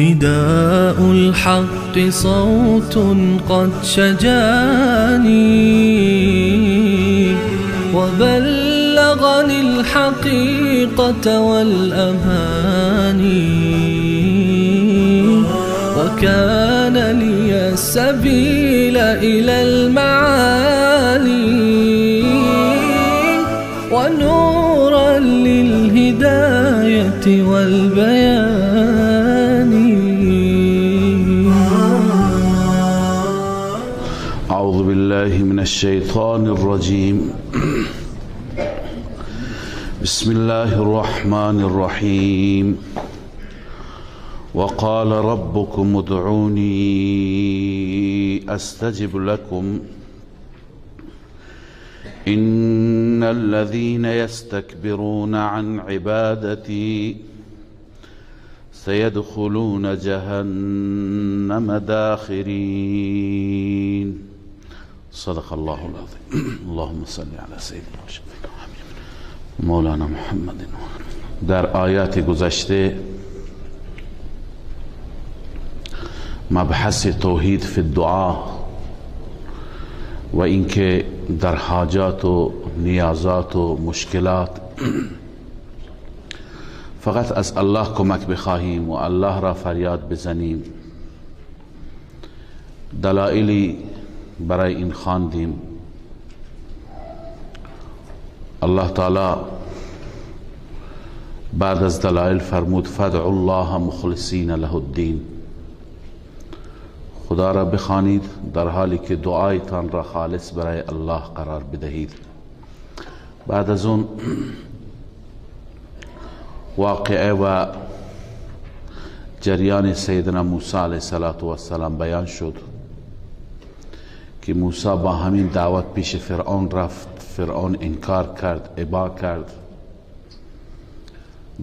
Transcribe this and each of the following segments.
نداء الحق صوت قد شجاني وبلغني الحقيقة والأماني وكان لي السبيل إلى المعالي ونورا للهداية والبيان. أعوذ بالله من الشيطان الرجيم. بسم الله الرحمن الرحيم. وقال ربكم ادعوني أستجب لكم إن الذين يستكبرون عن عبادتي سيدخلون جهنم داخرين. صدق الله العظيم. اللهم صل على سيدنا و شفیعنا مولانا محمد. در آیات گذشته مبحث توحید فی الدعا و اینکه در حاجات و نیازات و مشکلات فقط از الله کمک بخواهیم و الله را فریاد بزنیم. دلایلی برای این خواندیم. الله تعالی بعد از دلایل فرمود فادعوا الله مخلصین له الدین. خدا را بخوانید در حالی که دعایتان را خالص برای الله قرار بدهید. بعد از اون واقعه و جریان سیدنا موسی علیه السلام بیان شد که موسی با همین دعوت پیش فرعون رفت. فرعون انکار کرد، ابا کرد.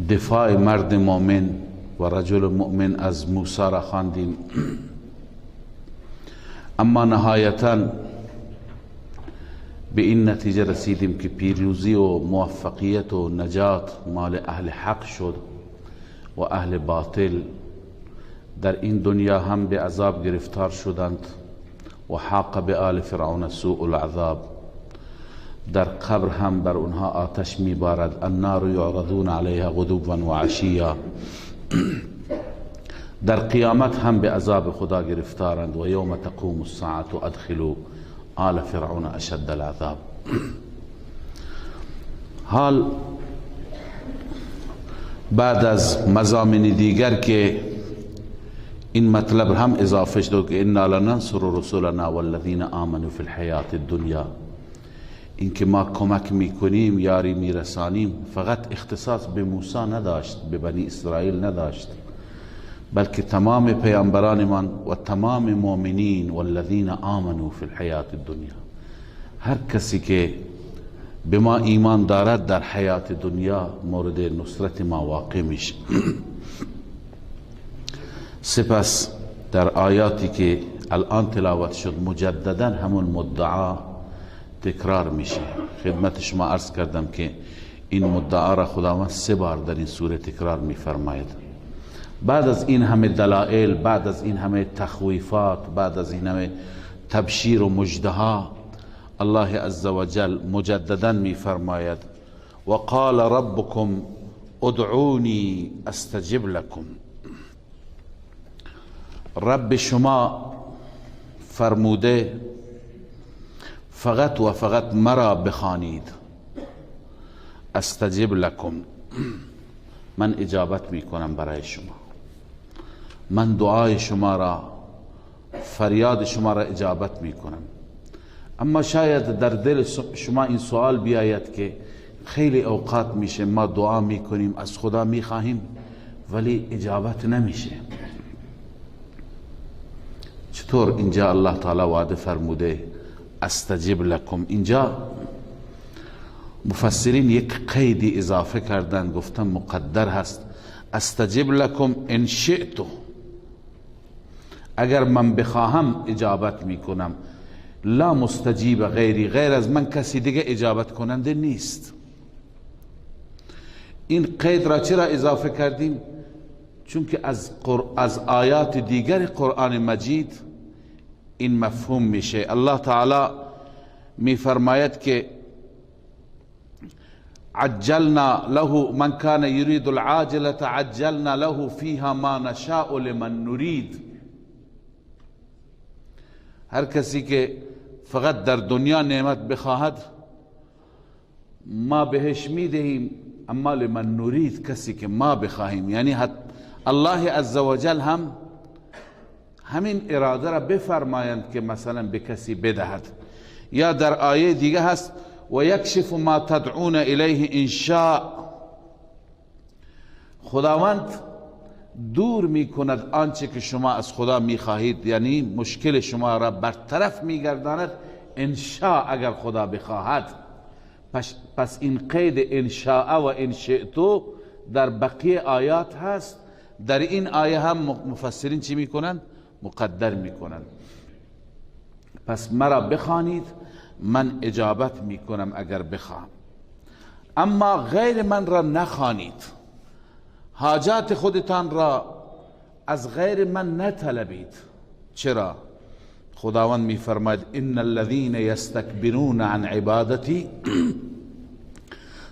دفاع مرد مؤمن و رجل مؤمن از موسی را خواندیم. اما نهایتاً به این نتیجه رسیدیم که پیروزی و موفقیت و نجات مال اهل حق شد و اهل باطل در این دنیا هم به عذاب گرفتار شدند و حاق به آل فرعون سوء العذاب. در قبر هم بر اونها آتش میبارد. النار یعرضون علیها غدوا و عشیا. در قیامت هم به عذاب خدا گرفتارند. و یوم تقوم الساعة ادخلوا آل فرعون اشد العذاب. حال بعد از مضامین دیگر که این مطلب هم اضافه شد که انا لننصر رسولنا والذین آمنوا فی الحیاة الدنیا، این که ما کمک میکنیم، یاری میرسانیم، فقط اختصاص به موسی نداشت، به بنی اسرائیل نداشت، بلکه تمام پیامبرانمان و تمام مؤمنین والذین آمنوا فی الحیاة الدنیا، هر کسی که به ما ایمان دارد در حیات دنیا مورد نصرت ما واقع میشه. سپس در آیاتی که الان تلاوت شد مجددا همون مدعا تکرار میشه. خدمت شما عرض کردم که این مدعا را خداوند 3 بار در این سوره تکرار میفرماید. بعد از این همه دلائل، بعد از این همه تخویفات، بعد از این همه تبشیر و مجدها، الله عزوجل مجددا میفرماید وقال ربكم ادعوني استجب لكم. رب شما فرموده فقط و فقط مرا بخوانید. استجب لكم، من اجابت میکنم برای شما، من دعای شما را، فریاد شما را اجابت میکنم. اما شاید در دل شما این سوال بیاید که خیلی اوقات میشه ما دعا میکنیم، از خدا میخواهیم ولی اجابت نمیشه. چطور اینجا الله تعالی وعده فرموده استجب لکم؟ اینجا مفسرین یک قیدی اضافه کردن، گفتن مقدر هست استجب لکم ان شئتو، اگر من بخواهم اجابت میکنم. لا مستجیب غیری، غیر از من کسی دیگه اجابت کننده نیست. این قید را چرا اضافه کردیم؟ چون که از آیات دیگر قرآن مجید این مفهوم میشه. الله تعالی میفرماید که عجلنا له من كان يريد العاجلة عجلنا له فيها ما نشاء لمن نريد. هر کسی که فقط در دنیا نعمت بخواهد ما بهش میدهیم، اما لمن نرید، کسی که ما بخواهیم. یعنی الله عزوجل هم همین اراده را بفرمایند که مثلا به کسی بدهد. یا در آیه دیگه هست و یکشف ما تدعون الیه ان شاء، خداوند دور میکند آنچه که شما از خدا میخواهید، یعنی مشکل شما را برطرف میگرداند ان شاء، اگر خدا بخواهد. پس این قید ان شاء و ان شئتو در بقیه آیات هست. در این آیه هم مفسرین چی میکنند؟ مقدر میکنند. پس مرا بخوانید من اجابت میکنم اگر بخوام، اما غیر من را نخوانید، حاجات خودتان را از غیر من نطلبید. چرا؟ خداوند میفرماید ان الذين يستكبرون عن عبادتي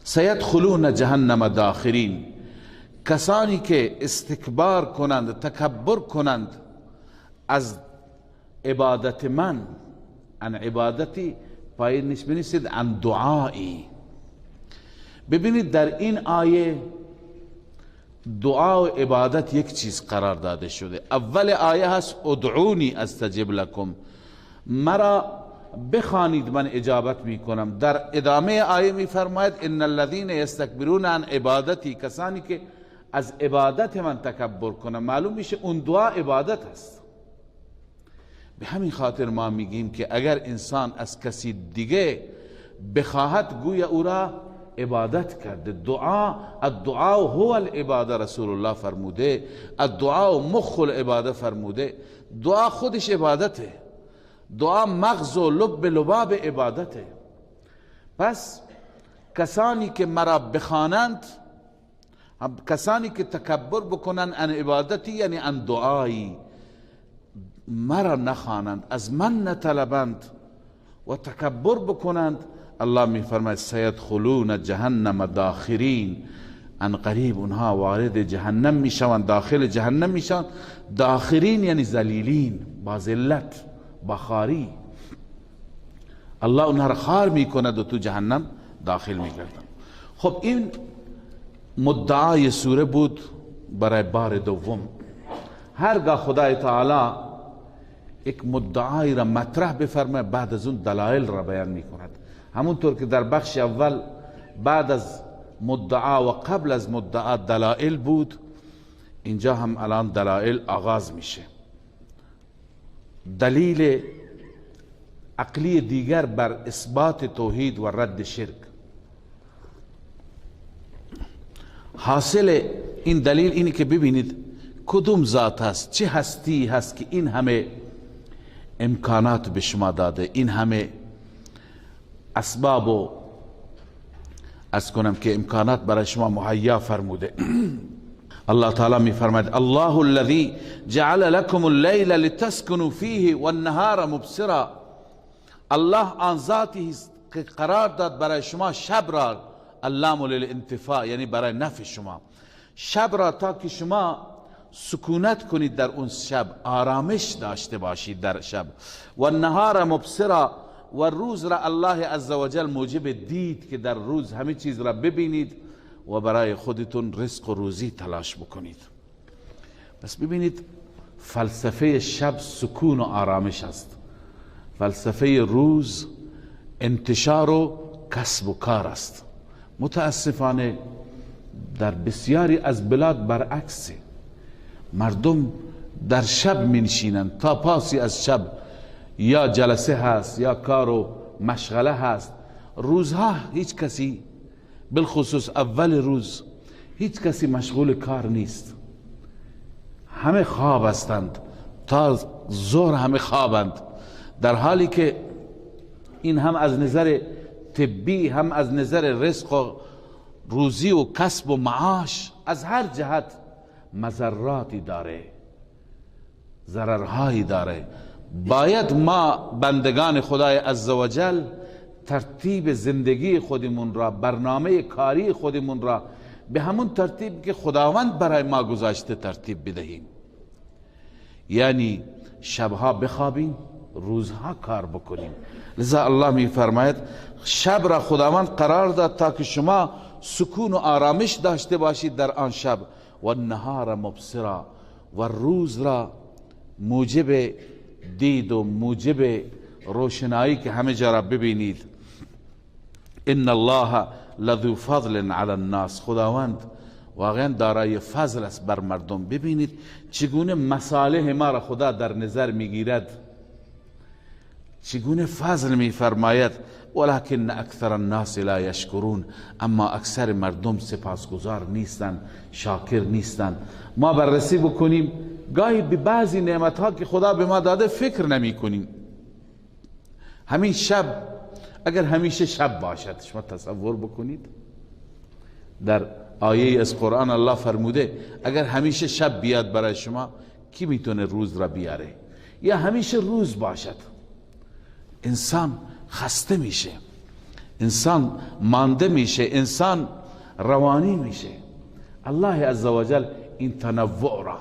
سيدخلون جهنم داخرین. کسانی که استکبار کنند، تکبر کنند از عبادت من، عن عبادتی پایینش بنویسید عن دعایی. ببینید در این آیه دعا و عبادت یک چیز قرار داده شده. اول آیه هست ادعونی استجب لکم، مرا بخوانید من اجابت میکنم. در ادامه آیه میفرماید ان الذين يستكبرون عن عبادتی، کسانی که از عبادت من تکبر کنن. معلوم میشه اون دعا عبادت هست. به همین خاطر ما میگیم که اگر انسان از کسی دیگه بخواهد گویا او را عبادت کرده. الدعاء هو العباده، رسول الله فرموده الدعاء مخ العباده فرموده. دعا خودش عبادته، دعا مغز و لب لباب عبادته. پس کسانی که مرا بخوانند، کسانی که تکبر بکنند عن عبادتی یعنی عن دعایی، مرا نخوانند، از من نطلبند و تکبر بکنند، الله می فرماید سیدخلون جهنم داخرین، ان قریب اونها وارد جهنم میشوند، داخل جهنم میشوند. داخرین یعنی ذلیلین، با ذلت، با خاری. الله اونها را خار میکند و تو جهنم داخل میگردند. خب این مدعای سوره بود برای بار دوم. هرگاه خدای تعالی یک مدعای را مطرح بفرماید بعد از اون دلایل را بیان میکند. همونطور که در بخش اول بعد از مدعا و قبل از مدعا دلایل بود، اینجا هم الان دلایل آغاز میشه. دلیل عقلی دیگر بر اثبات توحید و رد شرک. حاصل این دلیل اینه که ببینید کدوم ذات هست، چه هستی هست که این همه امکانات به شما داده، این همه اسباب و از کنم که امکانات برای شما مهیا فرموده. الله تعالی می فرماید الله الذي جعل لكم الليل لتسكنوا فيه والنهار مبصرا. الله آن ذاتی است که قرار داد برای شما شب را، اللام للانتفاع یعنی برای نفع شما، شب را تا که شما سکونت کنید در اون شب، آرامش داشته باشید در شب. و النهار مبصرا، و روز را الله عزوجل موجب دید که در روز همه چیز را ببینید و برای خودتون رزق و روزی تلاش بکنید. پس ببینید فلسفه شب سکون و آرامش است، فلسفه روز انتشار و کسب و کار است. متاسفانه در بسیاری از بلاد برعکسه، مردم در شب منشینند تا پاسی از شب، یا جلسه هست یا کار و مشغله هست. روزها هیچ کسی، بالخصوص اول روز، هیچ کسی مشغول کار نیست، همه خواب هستند، تا ظهر همه خوابند، در حالی که این هم از نظر طبی، هم از نظر رزق و روزی و کسب و معاش، از هر جهت مضراتی داره، ضررهایی داره. باید ما بندگان خدای عزوجل ترتیب زندگی خودمون را، برنامه کاری خودمون را به همون ترتیب که خداوند برای ما گذاشته ترتیب بدهیم. یعنی شبها بخوابیم، روزها کار بکنیم. لذا الله می فرماید شب را خداوند قرار داد تا که شما سکون و آرامش داشته باشید در آن شب، و النهار مبصرا، و روز را موجب دید و موجب روشنایی که همه جا را ببینید. ان الله لذو فضل علی الناس، خداوند واقعا دارای فضل است بر مردم. ببینید چگونه مصالح ما را خدا در نظر میگیرد، چگونه فضل میفرماید. ولکن اکثر الناس لا یشکرون، اما اکثر مردم سپاسگزار نیستن، شاکر نیستن. ما بررسی بکنیم، گاهی به بعضی نعمتها که خدا به ما داده فکر نمی کنیم. همین شب، اگر همیشه شب باشد، شما تصور بکنید، در آیه از قرآن الله فرموده اگر همیشه شب بیاد برای شما، کی میتونه روز را بیاره؟ یا همیشه روز باشد، انسان خسته میشه، انسان مانده میشه، انسان روانی میشه. الله عزوجل این تنوع را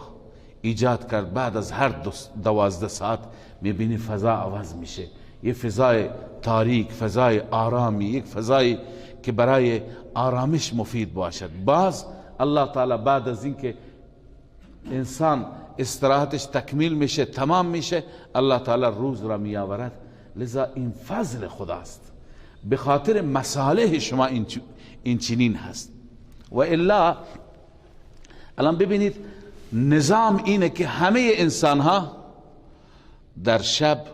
ایجاد کرد. بعد از هر 12 ساعت میبینی فضا عوض میشه، یه فضای تاریک، فضای آرامی، یک فضایی که برای آرامش مفید باشد. باز الله تعالی بعد از اینکه انسان استراحتش تکمیل میشه، تمام میشه، الله تعالی روز را میآورد. لذا این فضل خداست، به خاطر مصالح شما این چنین هست. و الا الان ببینید نظام اینه که همه انسان ها در شب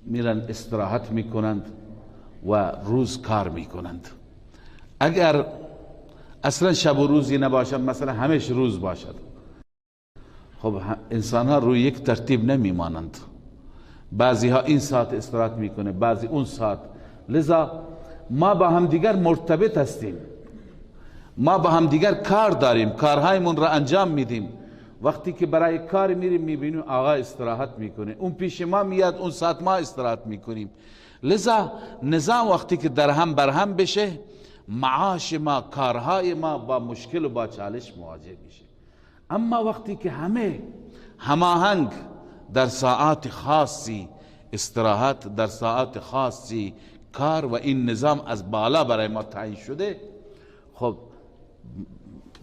میرن استراحت میکنند و روز کار میکنند. اگر اصلا شب و روزی نباشد، مثلا همش روز باشد، خب انسان ها روی یک ترتیب نمیمانند. بعضی ها این ساعت استراحت میکنه، بعضی اون ساعت. لذا ما با هم دیگر مرتبط هستیم، ما با هم دیگر کار داریم، کارهایمون را انجام میدیم. وقتی که برای کار میریم میبینیم آقا استراحت میکنه، اون پیش ما میاد، اون ساعت ما استراحت میکنیم. لذا نظام وقتی که در هم برهم بشه، معاش ما، کارهای ما با مشکل و با چالش مواجه میشه. اما وقتی که همه هماهنگ، در ساعات خاصی استراحت، در ساعات خاصی کار، و این نظام از بالا برای ما تعیین شده، خب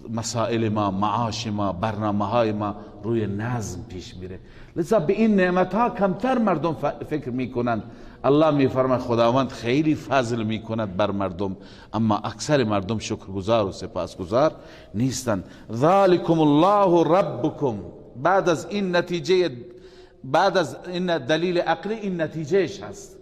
مسائل ما، معاش ما، برنامه های ما روی نظم پیش میره. لذا به این نعمت ها کمتر مردم فکر میکنند. الله میفرماید خداوند خیلی فضل میکند بر مردم، اما اکثر مردم شکرگزار و سپاسگزار نیستند. ذالکم الله ربکم، بعد از این نتیجه، بعد از این دلیل عقلی، این نتیجهش هست.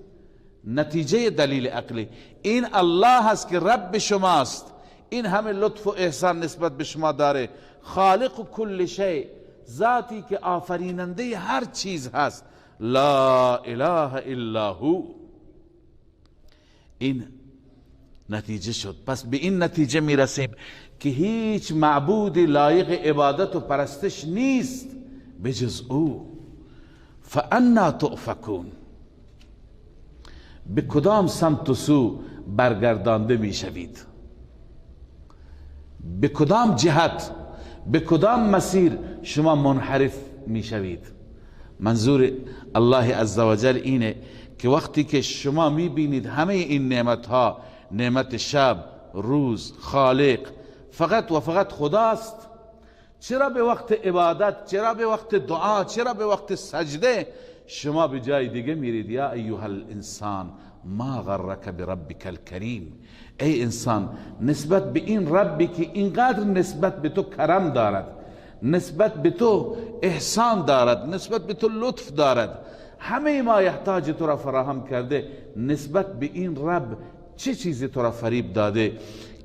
نتیجه دلیل عقلی این الله هست که رب شماست، این همه لطف و احسان نسبت به شما داره. خالق کل شیء، ذاتی که آفریننده هر چیز هست. لا اله الا هو. این نتیجه شد. پس به این نتیجه میرسیم که هیچ معبود لایق عبادت و پرستش نیست بجز او. فانا تؤفکون، به کدام سمت و سو برگردانده میشوید؟ به کدام جهت، به کدام مسیر شما منحرف میشوید؟ منظور الله عزوجل اینه که وقتی که شما میبینید همه این نعمت ها، نعمت شب، روز، خالق فقط و فقط خداست، چرا به وقت عبادت، چرا به وقت دعا، چرا به وقت سجده شما به جای دیگه میرید؟ یا ایها الانسان ما غرک بربک الکریم. ای انسان، نسبت به این ربی که اینقدر نسبت به تو کرم دارد، نسبت به تو احسان دارد، نسبت به تو لطف دارد، همه ما احتاج تو را فراهم کرده، نسبت به این رب چه چیزی تو را فریب داده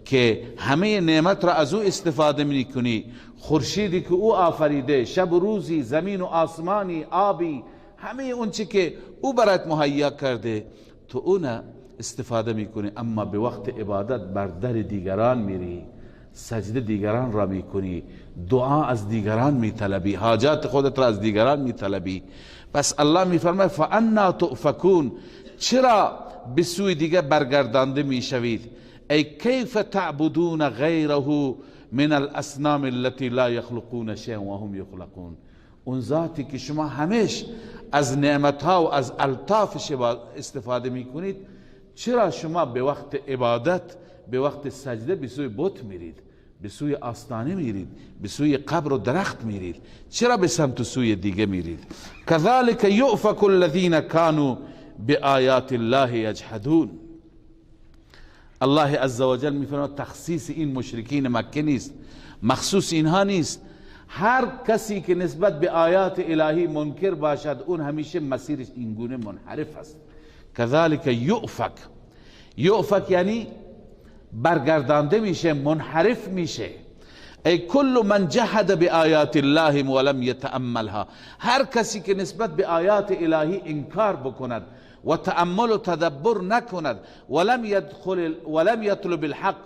که همه نعمت را از او استفاده می کنی؟ خورشیدی که او آفریده، شب و روزی، زمین و آسمانی، آبی، همه اون چی که او برات مهیا کرده تو اون استفاده می کنی، اما به وقت عبادت بر در دیگران میری، سجده دیگران را می کنی، دعا از دیگران می طلبی، حاجات خودت را از دیگران می طلبی. پس الله می فرماید فانا تؤفکون، چرا به سوی دیگر برگردانده می شوید؟ ای کیف تعبدون غیره من الاصنام التي لا يخلقون شيئا وهم يخلقون. اون ذاتی که شما همیشه از نعمتها و از الطافش استفاده می کنید، چرا شما به وقت عبادت، به وقت سجده به سوی بت میرید، به سوی آستانه میرید، به سوی قبر و درخت میرید؟ چرا به سمت سوی دیگه میرید؟ كذلك يؤفك الذين كانوا بآیات الله یجحدون. الله عزوجل میفرماید تخصیص این مشرکین مکه نیست، مخصوص اینها نیست. هر کسی که نسبت به آیات الهی منکر باشد، اون همیشه مسیرش اینگونه منحرف است. كذلك یؤفک، یؤفک یعنی برگردانده میشه، منحرف میشه. ای کل من جحد بآیات الله ولم یتأملها، هر کسی که نسبت به آیات الهی انکار بکند و تأمل و تدبر نکند، ولم یطلب الحق،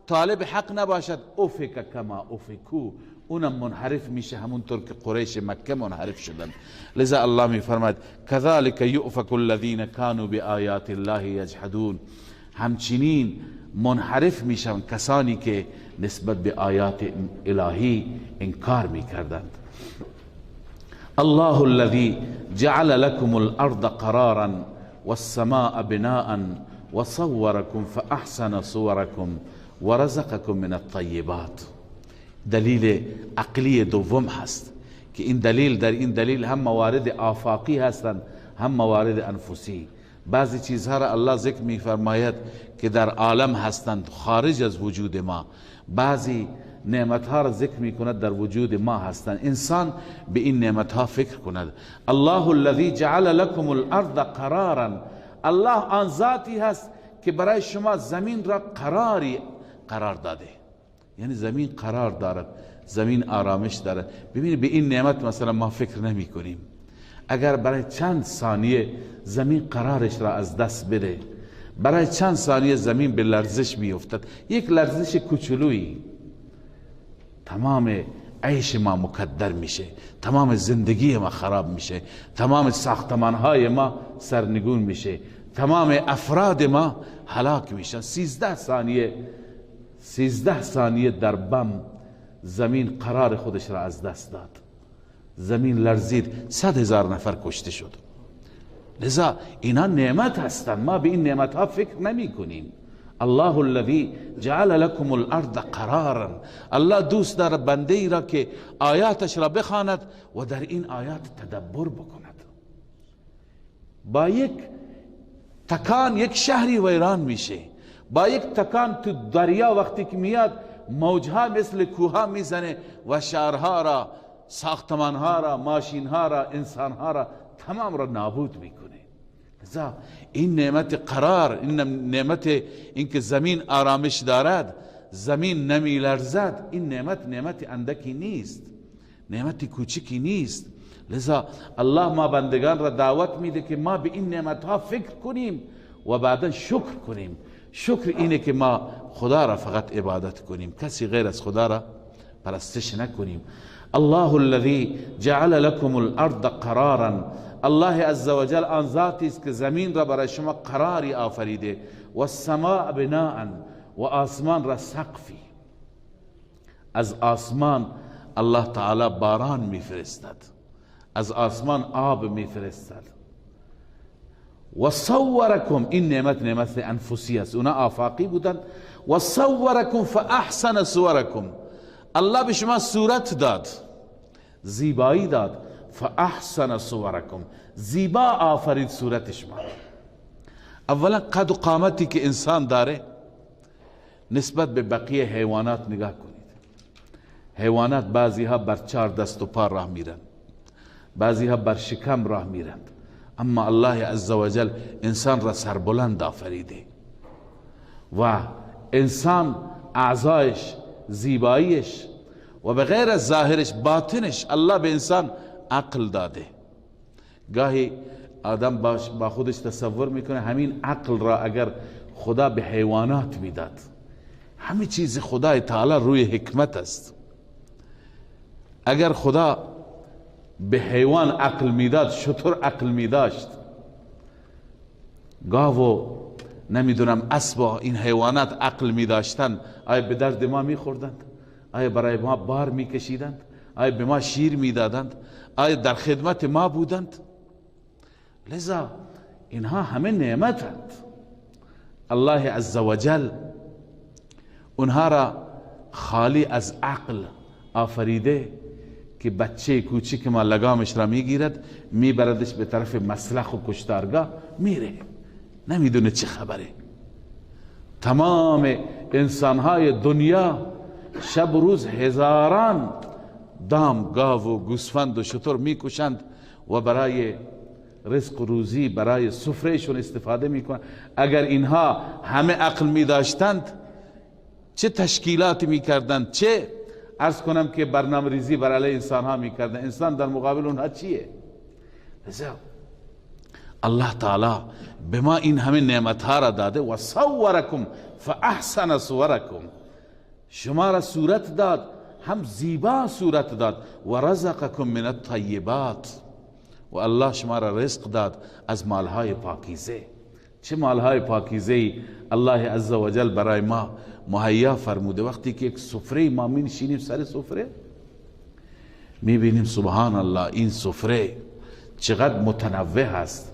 طالب حق نباشد، افک کما افکو، اونم منحرف میشه همونطور که قریش مکه منحرف شدن. لذا الله میفرماید كذلك یؤفک الذین كانوا بآیات الله یجحدون، همچنین منحرف میشن کسانی که نسبت به آیات الهی انکار میکردند. الله الذي جعل لكم الارض قرارا والسماء بناء وصوركم فاحسن صوركم ورزقكم من الطیبات. دلیل عقلی دوم هست که این دلیل، در این دلیل هم موارد آفاقی هستند هم موارد انفسی. بعضی چیزها را الله ذکر می فرماید که در عالم هستند خارج از وجود ما، بعضی نعمتها را ذکر می کند در وجود ما هستند. انسان به این نعمتها فکر کند. الله الذي جعل لكم الارض قرارا، الله آن ذاتی هست که برای شما زمین را قرار داده، یعنی زمین قرار دارد، زمین آرامش دارد. ببینید به این نعمت مثلا ما فکر نمی کنیم. اگر برای چند ثانیه زمین قرارش را از دست بده، برای چند ثانیه زمین به لرزش می افتد، یک لرزش کوچولویی، تمام عیش ما مکدر میشه، تمام زندگی ما خراب میشه، تمام ساختمانهای ما سرنگون میشه، تمام افراد ما هلاک میشن. 13 ثانیه در بم زمین قرار خودش را از دست داد، زمین لرزید، 100,000 نفر کشته شد. لذا اینا نعمت هستند، ما به این نعمت ها فکر نمی کنیم. الله الذي جعل لكم الارض قرارا، الله دوست دارد بنده ای را که آیاتش را بخواند و در این آیات تدبر بکند. با یک تکان یک شهری ویران میشه، با یک تکان تو دریا وقتی که میاد موجها مثل کوها میزنه و شهرها را، ساختمانها را، ماشینها را، انسانها را تمام را نابود میکنه. لذا این نعمت قرار، این نعمت اینکه زمین آرامش دارد، زمین نمی لرزد، این نعمت اندکی نیست، نعمت کوچکی نیست. لذا الله ما بندگان را دعوت میده که ما به این نعمت ها فکر کنیم و بعدا شکر کنیم. شکر اینه که ما خدا را فقط عبادت کنیم، کسی غیر از خدا را پرستش نکنیم. الله الذي جعل لكم الارض قرارا، الله عزوجل آن ذاتی است که زمین را برای شما قراری آفریده، و السماء بناء، و آسمان را سقفی. از آسمان الله تعالی باران میفرستد، از آسمان آب میفرستد. و صورکم، این نعمت انفسی است، اونا آفاقی بودن. و صورکم فاحسن صورکم، الله به شما صورت داد، زیبایی داد. فاحسن صورکم، زیبا آفرید صورت شما. اولا قد و قامتی که انسان داره نسبت به بقیه حیوانات نگاه کنید. حیوانات بعضی ها بر 4 دست و پا راه میرند، بعضی ها بر شکم راه میرند، اما الله عزوجل انسان را سربلند آفریده و انسان اعضایش، زیباییش و بغیر از ظاهرش باطنش الله به انسان عقل داده. گاهی آدم با خودش تصور میکنه همین عقل را اگر خدا به حیوانات میداد، همه چیز خدای تعالی روی حکمت است. اگر خدا به حیوان عقل میداد شتر عقل میداشت، گاو و نمیدونم اسب و این حیوانات عقل میداشتن، آیا به درد ما میخوردند؟ آیا برای ما بار میکشیدند؟ آیا به ما شیر میدادند؟ آیا در خدمت ما بودند؟ لذا اینها همه نعمتند. الله عزوجل اونها را خالی از عقل آفریده که بچه کوچیک ما لگامش را میگیرد میبردش به طرف مسلخ و کشتارگاه میره، نمیدونه چه خبره. تمام انسانهای دنیا شب و روز هزاران دام، گاو و گوسفند و شتر میکشند و برای رزق و روزی، برای سفرهشون استفاده میکنند. اگر اینها همه عقل میداشتند چه تشکیلاتی میکردند، چه عرض کنم که برنامه ریزی بر علیه انسان ها میکردن. انسان در مقابل اونها چیه؟ لذا الله تعالی به ما این همه نعمت ها را داده و صورکم فاحسن صورکم، شما را صورت داد، هم زیبا صورت داد، و رزقکم من الطیبات، و الله شما را رزق داد از مالهای پاکیزه. چه مالهای پاکیزه ای الله عزوجل برای ما مهیا فرموده. وقتی که یک سفره ما می نشینیم سر سفره میبینیم سبحان الله این سفره چقدر متنوع هست،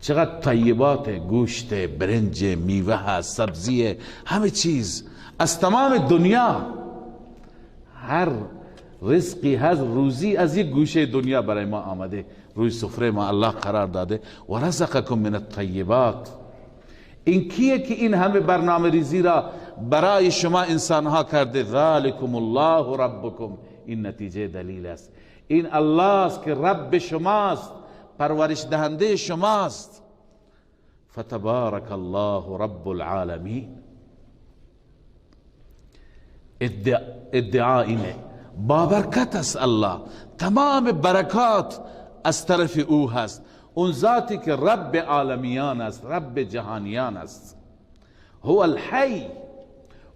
چقدر طیبات، گوشت، برنج، میوه هست، سبزی، همه چیز از تمام دنیا. هر رزقی هست، روزی از یک گوشه دنیا برای ما آمده، روی سفره ما الله قرار داده. و رزقکم من الطیبات. این کیه که این همه برنامه ریزی را برای شما انسان ها کرده؟ ذالکم الله ربکم. این نتیجه دلیل است. این الله است که رب شماست، پرورش دهنده شماست. فتبارک الله رب العالمین. ادعا اینه، بابرکت است الله، تمام برکات از طرف او هست. اون ذاتی که رب عالمیان است، رب جهانیان است. هو الحی،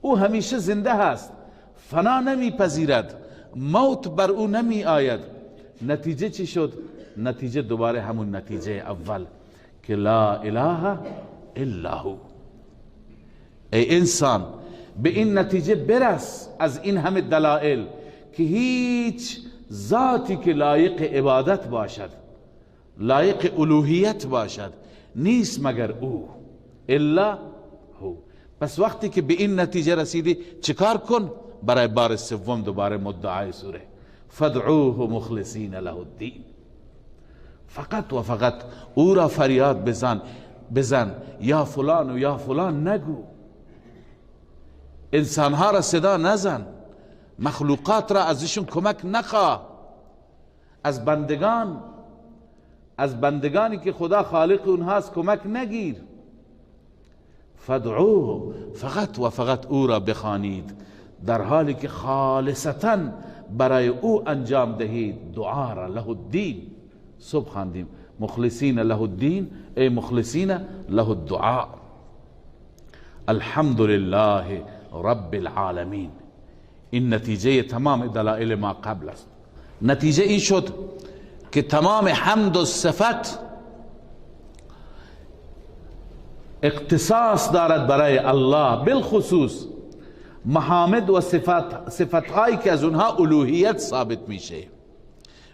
او همیشه زنده هست، فنا نمی پذیرد، موت بر او نمی آید. نتیجه چی شد؟ نتیجه دوباره همون نتیجه اول که لا اله الا هو. ای انسان به این نتیجه برس از این همه دلائل که هیچ ذاتی که لایق عبادت باشد، لایق الوهیت باشد نیست مگر او، الا هو. پس وقتی که به این نتیجه رسیدی چیکار کن؟ برای بار سوم دوباره مدعای سوره فدعوه مخلصین له الدین. فقط و فقط او را فریاد بزن یا فلان و یا فلان نگو، انسانها را صدا نزن، مخلوقات را ازشون کمک نخواه، از بندگانی که خدا خالق اونهاست کمک نگیر. فدعوه، فقط و فقط او را بخوانید در حالی که خالصتا برای او انجام دهید دعا را. له الدین، صبح خواندیم مخلصین له الدین، ای مخلصین له الدعاء. الحمد لله رب العالمین. این نتیجه تمام دلائل ما قبل است. نتیجه این شد که تمام حمد و صفت اختصاص دارد برای الله، بالخصوص محامد و صفتهایی که از اونها الوهیت ثابت میشه،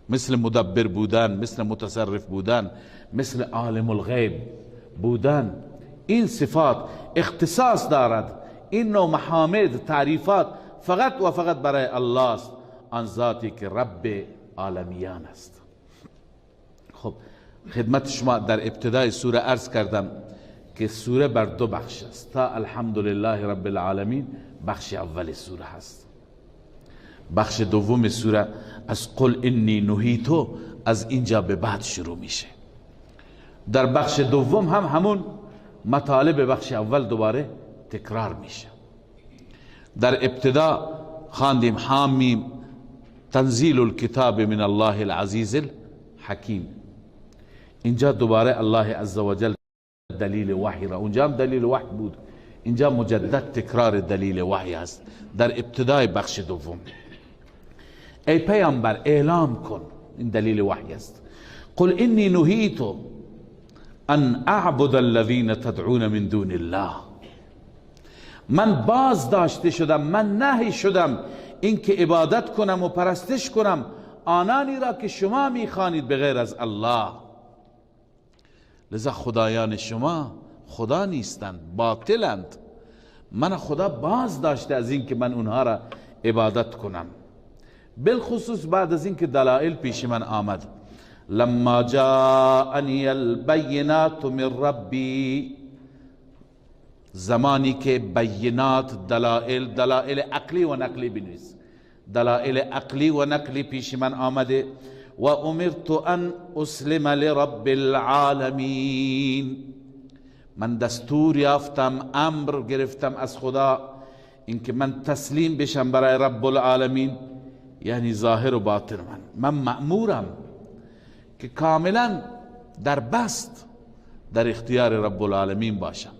مثل مدبر بودن، مثل متصرف بودن، مثل عالم الغیب بودن. این صفات اختصاص دارد. این نوع محامد، تعریفات فقط و فقط برای الله است، آن ذاتی که رب عالمیان است. خب خدمت شما در ابتدای سوره عرض کردم که سوره بر دو بخش است. تا الحمدلله رب العالمین بخش اول سوره هست. بخش دوم سوره از قل انی نهیتو از اینجا به بعد شروع میشه. در بخش دوم هم همون مطالب بخش اول دوباره تکرار میشه. در ابتدا خواندیم حامیم تنزیل الکتاب من الله العزیز الحکیم. اینجا دوباره الله عزوجل دلیل وحی را، اونجا هم دلیل وحی بود، اینجا مجدد تکرار دلیل وحی است در ابتدای بخش دوم. ای پیامبر اعلام کن، این دلیل وحی است. قل انی نهیت ان اعبد الذین تدعون من دون الله، من باز داشته شدم، من نهی شدم اینکه عبادت کنم و پرستش کنم آنانی را که شما میخوانید بغیر از الله. لذا خدایان شما خدا نیستند، باطلند. من خدا باز داشته از اینکه من اونها را عبادت کنم، بالخصوص بعد از اینکه دلائل پیش من آمد. لما جاءنی البینات من ربی، زمانی که بینات دلائل عقلی و نقلی بنویس، دلائل عقلی و نقلی پیش من آمده. و امرت ان اسلم لرب العالمین، من دستور یافتم، امر گرفتم از خدا اینکه من تسلیم بشم برای رب العالمین، یعنی ظاهر و باطن. من مأمورم که کاملا در بست در اختیار رب العالمین باشم.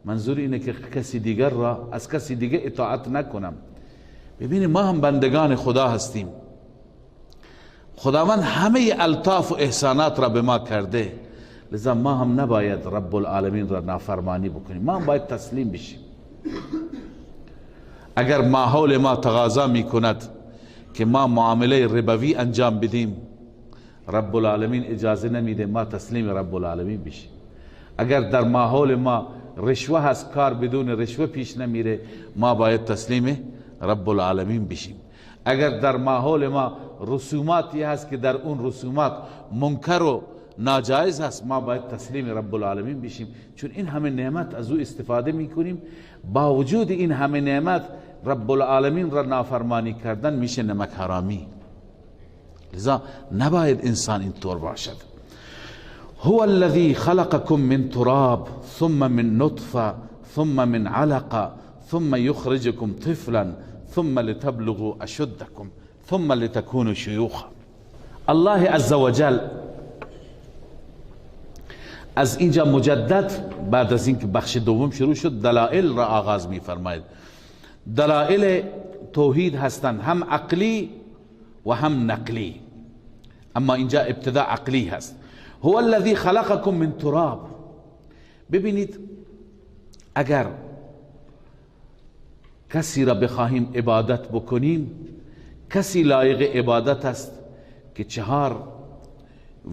منظور اینه که کسی دیگر را از کسی دیگر اطاعت نکنم. ببینید ما هم بندگان خدا هستیم، خداوند همه الطاف و احسانات را به ما کرده، لذا ما هم نباید رب العالمین را نافرمانی بکنیم، ما هم باید تسلیم بشیم. اگر ماحول ما تقاضا می کند که ما معامله ربوی انجام بدیم، رب العالمین اجازه نمیده ما تسلیم رب العالمین بشیم. اگر در ماحول ما رشوه هست، کار بدون رشوه پیش نمیره، ما باید تسلیم رب العالمین بشیم. اگر در ماحول ما رسوماتی هست که در اون رسومات منکر و ناجایز هست، ما باید تسلیم رب العالمین بشیم، چون این همه نعمت از او استفاده میکنیم. با وجود این همه نعمت رب العالمین را نافرمانی کردن میشه نمک حرامی. لذا نباید انسان اینطور باشد. هو الذی خلقکم من تراب ثم من نطفه ثم من علقه ثم یخرجکم طفلا ثم لتبلغوا اشدکم ثم لتكونوا شیوخا. الله عزوجل از اینجا مجدد بعد از اینکه بخش دوم شروع شد دلائل را آغاز می فرماید. دلائل توحید هستند، هم عقلی و هم نقلی، اما اینجا ابتدا عقلی هست. هو الذی خلقکم من تراب. ببینید اگر کسی را بخواهیم عبادت بکنیم، کسی لایق عبادت است که 4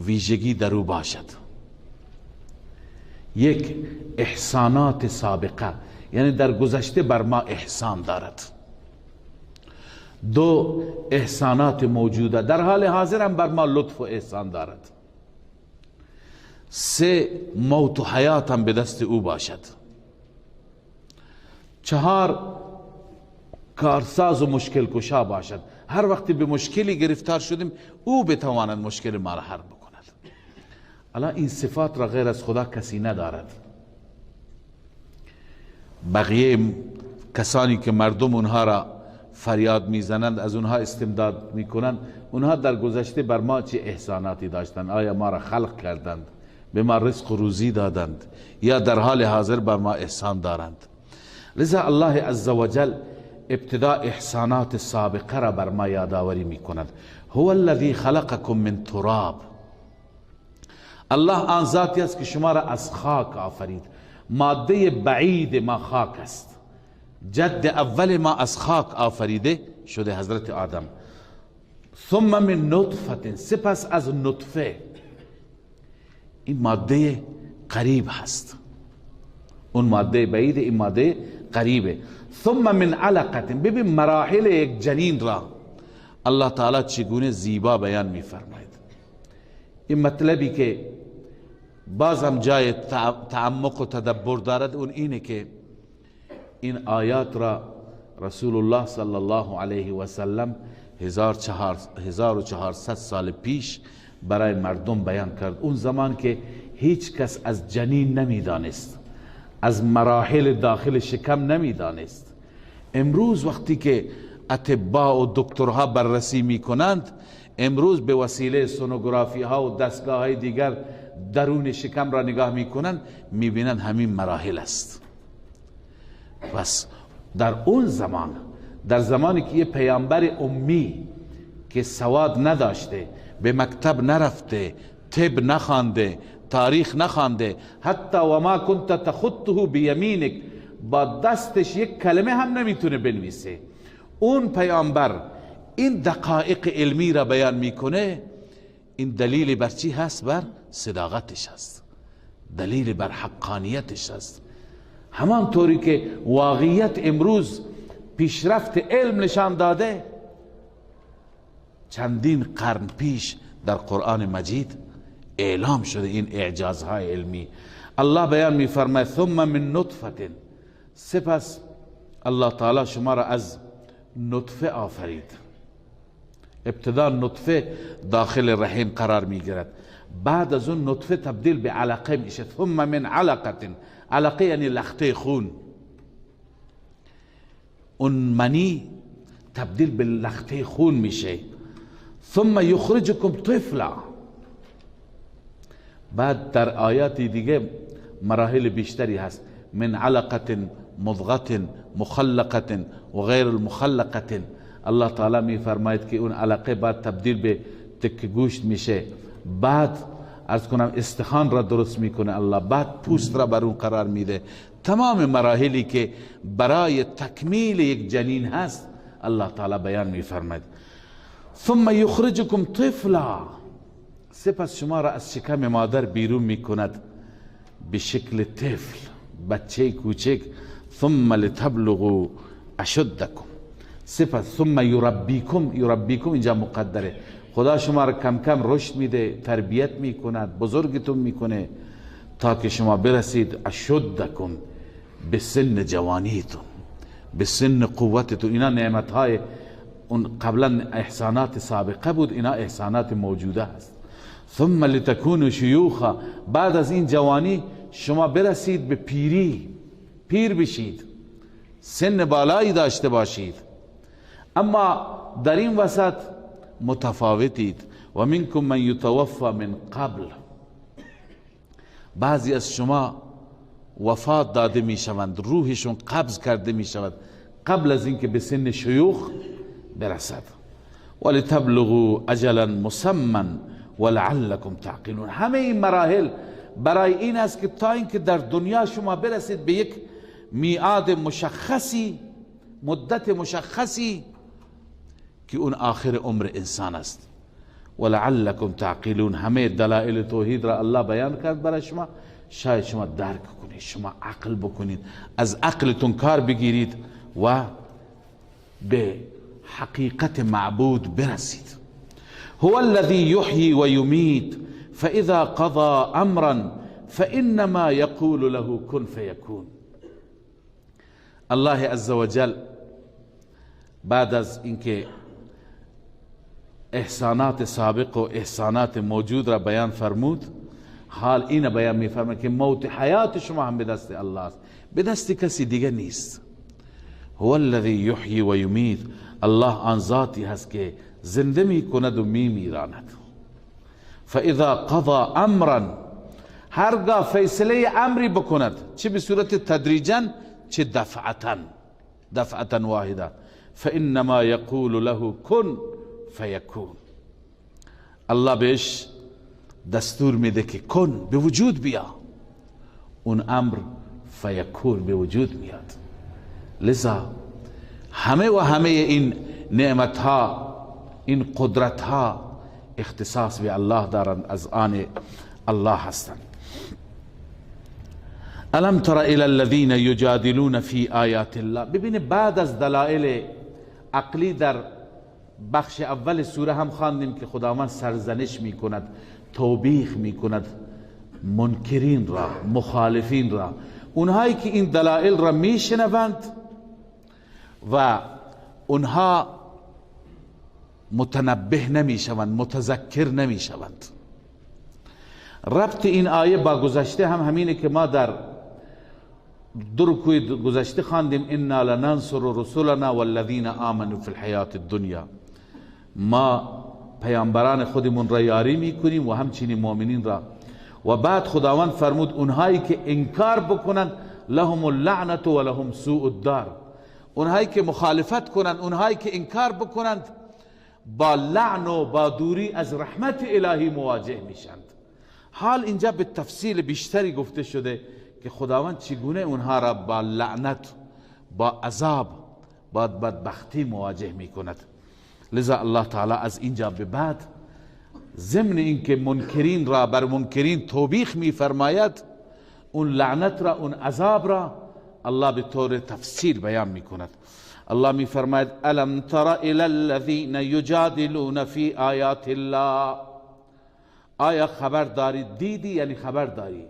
ویژگی در او باشد. 1 احسانات سابقه، یعنی در گذشته بر ما احسان دارد. 2 احسانات موجوده، در حال حاضر هم بر ما لطف و احسان دارد. 3 موت و حیات هم به دست او باشد. 4 کارساز و مشکل کشا باشد، هر وقتی به مشکلی گرفتار شدیم او بتواند مشکل ما را حل بکند. الا این صفات را غیر از خدا کسی ندارد. بقیه کسانی که مردم اونها را فریاد میزنند، از اونها استمداد میکنند، اونها در گذشته بر ما چه احساناتی داشتند؟ آیا ما را خلق کردند، به ما رزق و روزی دادند، یا در حال حاضر بر ما احسان دارند؟ لذا الله عزوجل ابتدا احسانات سابقه را بر ما یادآوری میکند. هو الذی خلقکم من تراب. الله آن ذاتی است که شما را از خاک آفرید. ماده بعید ما خاک است، جد اول ما از خاک آفریده شده حضرت آدم. ثم من نطفه، سپس از نطفه. این ماده قریب هست، اون ماده بعید، این ماده قریبه. ثم من علقه، ببین مراحل یک جنین را الله تعالی چگونه زیبا بیان میفرماید. این مطلبی که باز هم جای تعمق و تدبر دارد، اون اینه که این آیات را رسول الله صلی الله علیه و سلم 1400 سال پیش برای مردم بیان کرد. اون زمان که هیچ کس از جنین نمیدانست، از مراحل داخل شکم نمیدانست. امروز وقتی که اطباء و دکترها بررسی میکنند، امروز به وسیله سونوگرافی ها و دستگاه های دیگر درون شکم را نگاه میکنند، میبینند همین مراحل است. بس در اون زمان، در زمانی که یه پیامبر امی که سواد نداشته، به مکتب نرفته، طب نخوانده، تاریخ نخوانده، حتی و ما کنت تخطه بیمینک، با دستش یک کلمه هم نمیتونه بنویسه، اون پیامبر این دقایق علمی را بیان میکنه، این دلیل بر چی هست؟ بر صداقتش هست، دلیل بر حقانیتش هست. همانطوری که واقعیت امروز پیشرفت علم نشان داده، چندین قرن پیش در قرآن مجید اعلام شده این اعجازهای علمی. الله بیان میفرماید ثم من نطفه، سپس الله تعالی شما را از نطفه آفرید. ابتدا نطفه داخل رحم قرار میگیرد، بعد از اون نطفه تبدیل به علقه میشه. ثم من علقه، علقه یعنی لخته خون، اون منی تبدیل به لخته خون میشه. ثم یخرجکم طفلا، بعد در آیات دیگه مراحل بیشتری هست، من علقه مضغه مخلقه و غیر المخلقه. الله تعالی می فرماید که اون علقه بعد تبدیل به تکه گوشت میشه، بعد عرض کنم استخوان را درست میکنه الله، بعد پوست را بر اون قرار میده. تمام مراحلی که برای تکمیل یک جنین هست الله تعالی بیان میفرماید. ثم یخرجکم طفلا، سپس شما را از شکم مادر بیرون میکند به شکل طفل، بچه کوچک. ثم لتبلغوا اشدکم، سپس ثم یربیکم، یربیکم اینجا مقدره، خدا شما را کم کم رشد میده، تربیت میکند، بزرگتون میکنه تا که شما برسید اشدکم، به سن جوانیتون، به سن قوتتون. اینا نعمتهای اون قبلا احسانات سابقه بود، اینا احسانات موجوده هست. ثم لتكونوا شیوخا، بعد از این جوانی شما برسید به پیری، پیر بشید، سن بالایی داشته باشید. اما در این وسط متفاوتید. و منکم من یتوفى من قبل، بعضی از شما وفات داده می شوند، روحشون قبض کرده می شود قبل از اینکه به سن شیوخ برسد. ولتبلغوا اجلا مسمى ولعلكم تعقلون. همه این مراحل برای این است که تا اینکه در دنیا شما برسید به یک میعاد مشخصی، مدت مشخصی که اون آخر عمر انسان است. ولعلكم تعقلون، همه دلائل توحید را الله بیان کرد برای شما، شاید شما درک کنید، شما عقل بکنید، از عقلتون کار بگیرید و به حقیقت معبود برسید. هو الذي يحيي ويميت فاذا قضى امرا فانما يقول له كن فيكون. الله عز وجل بعد از اینکه احسانات سابق و احسانات موجود را بیان فرمود، حال این بیان میفرماید که موت حیات شما هم به دست الله است، به دست کسی دیگه نیست. هو الذی یحیی و یمیت، الله آن ذاتی هست که زنده می کند و می میراند. فاذا قضا امرا، هرگاه فیصله امری بکند، چه به صورت تدریجا چه دفعتا واحده، فانما یقول له کن فیکون. الله بهش دستور میده که کن، به وجود بیا، اون امر فیکون به وجود میاد. لذا همه و همه این نعمت ها، این قدرت ها اختصاص به الله دارند، از آن الله هستند. الم تر الى الذين يجادلون في آیات الله. ببینه بعد از دلائل عقلی در بخش اول سوره هم خواندیم که خداوند سرزنش میکند، توبیخ میکند منکرین را، مخالفین را، اونهایی که این دلائل را میشنوند و اونها متنبه نمیشوند، متذکر نمیشوند. ربط این آیه با گذشته هم همینه که ما در رکوع گذشته خواندیم انا لننصر رسولنا والذین آمنوا فی الحیات الدنیا. ما پیامبران خودمون را یاری میکنیم و همچنین مؤمنین را. و بعد خداوند فرمود اونهایی که انکار بکنند لهم اللعنت و لهم سوء الدار. اونهایی که مخالفت کنند، اونهایی که انکار بکنند با لعن و با دوری از رحمت الهی مواجه میشند. حال اینجا به تفصیل بیشتری گفته شده که خداوند چگونه اونها را با لعنت، با عذاب، با بدبختی مواجه میکند. لذا الله تعالی از اینجا به بعد ضمن اینکه منکرین را بر منکرین توبیخ میفرماید، اون لعنت را، اون عذاب را الله به طور تفسیر بیان میکند. الله میفرماید الم تر الی الذین یجادلون فی آیات الله. آیا خبر دارید؟ دیدی یعنی خبر داری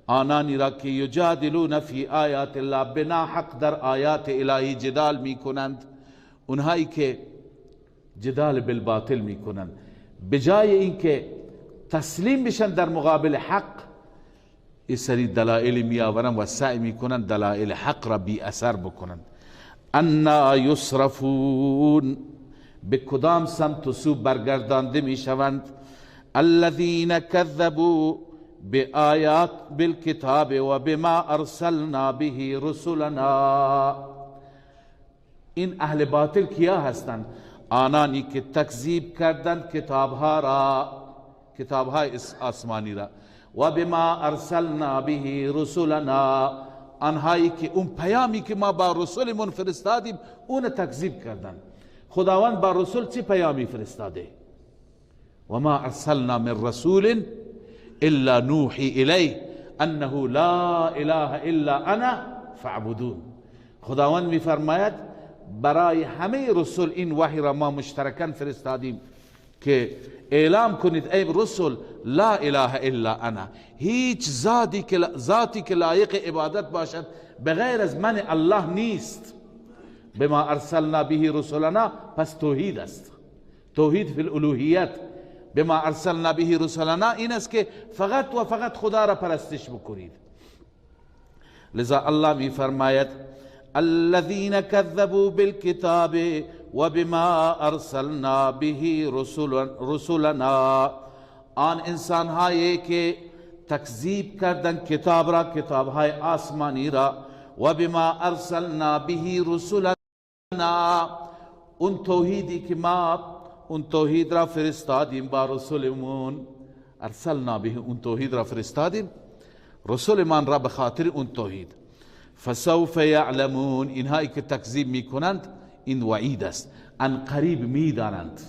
آنانی را که یجادلون فی آیات الله، بنا حق در آیات الهی جدال میکنند. اونهایی که جدال بالباطل میکنند، بجای اینکه تسلیم بشن در مقابل حق، این سری دلائل میآورند و سعی میکنند دلائل حق را بی اثر بکنند. انا یصرفون، به کدام سمت و سو برگردانده میشوند؟ الذین کذبوا بآیات بالکتاب و بما ارسلنا به رسلنا. این اهل باطل کیا هستند؟ آنانی که تکذیب کردند کتابها را، کتابهای آسمانی را. و بما ارسلنا به رسلنا، آنهایی که اون پیامی که ما با رسولمون فرستادیم اون تکذیب کردند. خداوند با رسول چه پیامی فرستاده؟ و ما ارسلنا من رسول الا نوحی الیه انه لا اله الا انا فاعبدون. خداوند میفرماید برای همه رسول این وحی را ما مشترکاً فرستادیم که اعلام کنید ای رسول لا اله الا انا، هیچ ذاتی که لایق عبادت باشد بغیر از من الله نیست. بما ارسلنا به رسولنا، پس توحید است، توحید فی الالوهیت. بما ارسلنا به رسولنا این است که فقط و فقط خدا را پرستش بکنید. لذا الله می فرماید الذين كذبوا بالكتاب وبما ارسلنا به رسلنا، آن انسان هایی که تکذیب کردند کتاب را، کتاب های آسمانی را. و بما ارسلنا به رسلنا، اون توحیدی که ما اون توحید را فرستادیم با رسولمون. ارسلنا به، اون توحید را فرستادیم رسولمان را به خاطر اون توحید. فسوف یعلمون، اینهایی که تکذیب میکنند این وعید است، ان قریب میدانند،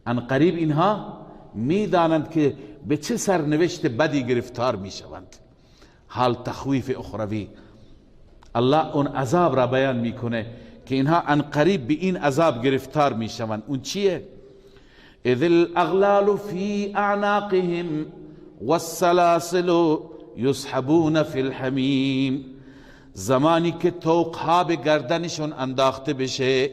ان قریب اینها میدانند که به چه سرنوشت بدی گرفتار میشوند. حال تخویف اخروی، الله اون عذاب را بیان میکنه که اینها ان قریب به این عذاب گرفتار میشوند. اون چیه؟ اذ الاغلال فی اعناقهم والسلاسل یسحبون فی الحمیم، زمانی که طوقها به گردنشون انداخته بشه،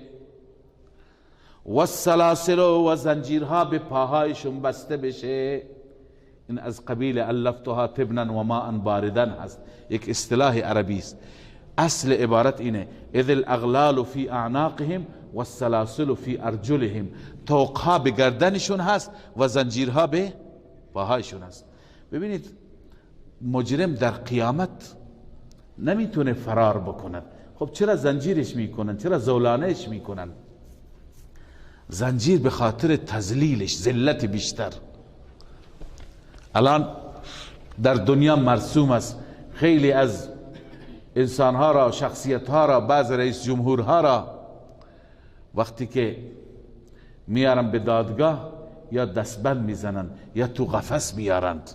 والسلاسل و زنجیرها به پاهایشون بسته بشه. این از قبیل الفتها تبنا و ماء باردا هست، یک اصطلاح عربی است. اصل عبارت اینه اذ الاغلال فی اعناقهم والسلاسل فی ارجلهم، طوقها به گردنشون هست و زنجیرها به پاهایشون هست. ببینید مجرم در قیامت نمیتونه فرار بکنن. خب چرا زنجیرش میکنن؟ چرا زولانهش میکنن؟ زنجیر به خاطر تذلیلش، ذلت بیشتر. الان در دنیا مرسوم است خیلی از انسانها را، شخصیتها را، بعض رئیس جمهورها را وقتی که میارن به دادگاه یا دستبند میزنن یا تو قفس میارند،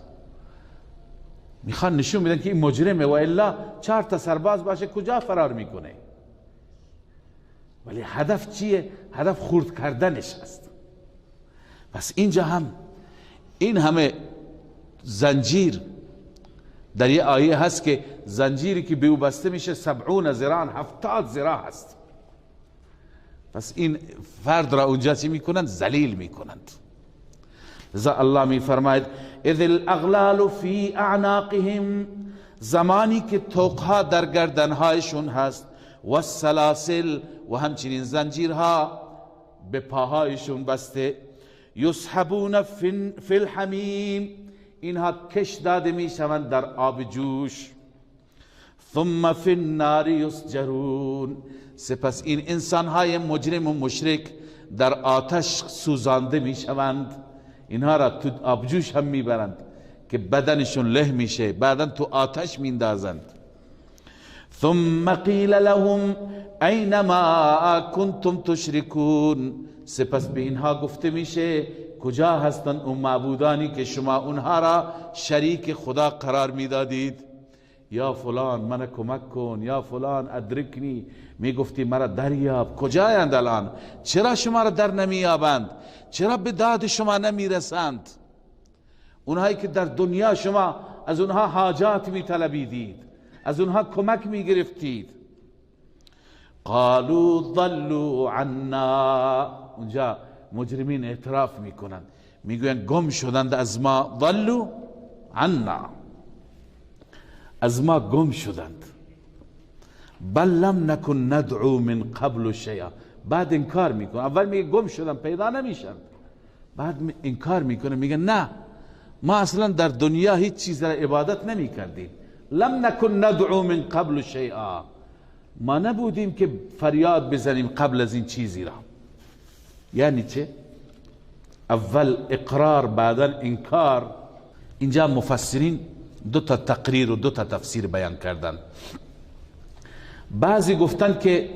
میخوان نشون میدن که این مجرمه، و الا 4 تا سرباز باشه کجا فرار میکنه؟ ولی هدف چیه؟ هدف خرد کردنش است. پس اینجا هم این همه زنجیر در یه آیه هست که زنجیری که به او بسته میشه 70 ذراع 70 ذراع هست. پس این فرد را اونجا چی میکنند؟ ذلیل میکنند. لذا الله میفرماید اذ الاغلال فی اعناقهم، زمانی که طوقها در گردنهایشون هست، و السلاسل، و همچنین زنجیرها به پاهایشون بسته، یسحبون فی الحمیم، اینها کش داده میشوند در آب جوش، ثم فی النار یسجرون، سپس این انسانهای مجرم و مشرک در آتش سوزانده میشوند. اینها را تو آب جوش هم میبرند که بدنشون له میشه، بعدا تو آتش میندازند. ثم قیل لهم اینما کنتم تشرکون، سپس به اینها گفته میشه کجا هستند اون معبودانی که شما اونها را شریک خدا قرار میدادید؟ یا فلان من کمک کن، یا فلان ادرکنی، میگفتی مرا دریاب. کجایند الان؟ چرا شما را در نمیابند؟ چرا به داد شما نمیرسند؟ اونهایی که در دنیا شما از اونها حاجات میطلبیدید، از اونها کمک میگرفتید. قالوا ضلوا عنا، اونجا مجرمین اعتراف میکنند، میگویند گم شدند از ما. ضلوا عنا، از ما گم شدند. بل لم نکن ندعو من قبل شیئا، بعد انکار میکنه. اول میگه گم شدن پیدا نمیشن، بعد انکار میکنه، میگه نه ما اصلا در دنیا هیچ چیز را عبادت نمی کردیم. لم نکن ندعو من قبل شیئا، ما نبودیم که فریاد بزنیم قبل از این چیزی را. یعنی چه؟ اول اقرار بعدا انکار. اینجا مفسرین دو تا تقریر و دو تا تفسیر بیان کردن. بعضی گفتن که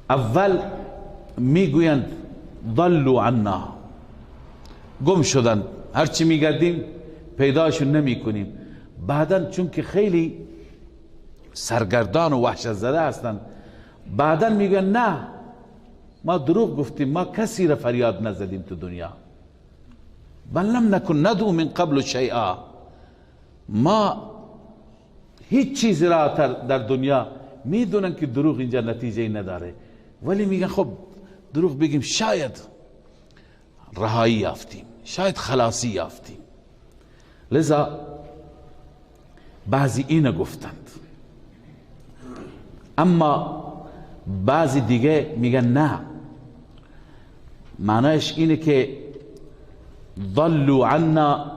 اول میگویند ضلوا عنا، گم شدن، هرچی میگردیم پیداشون نمی کنیم. بعدن چون که خیلی سرگردان و وحشت زده هستن، بعدن میگن نه ما دروغ گفتیم، ما کسی را فریاد نزدیم تو دنیا. بل لم نکن ندعو من قبل شیئا، ما هیچ چیزی را در دنیا میدونن که دروغ اینجا نتیجه نداره، ولی میگن خب دروغ بگیم شاید رهایی یافتیم، شاید خلاصی یافتیم. لذا بعضی اینو گفتند. اما بعضی دیگه میگن نه، معنیش اینه که ضلوا عنا،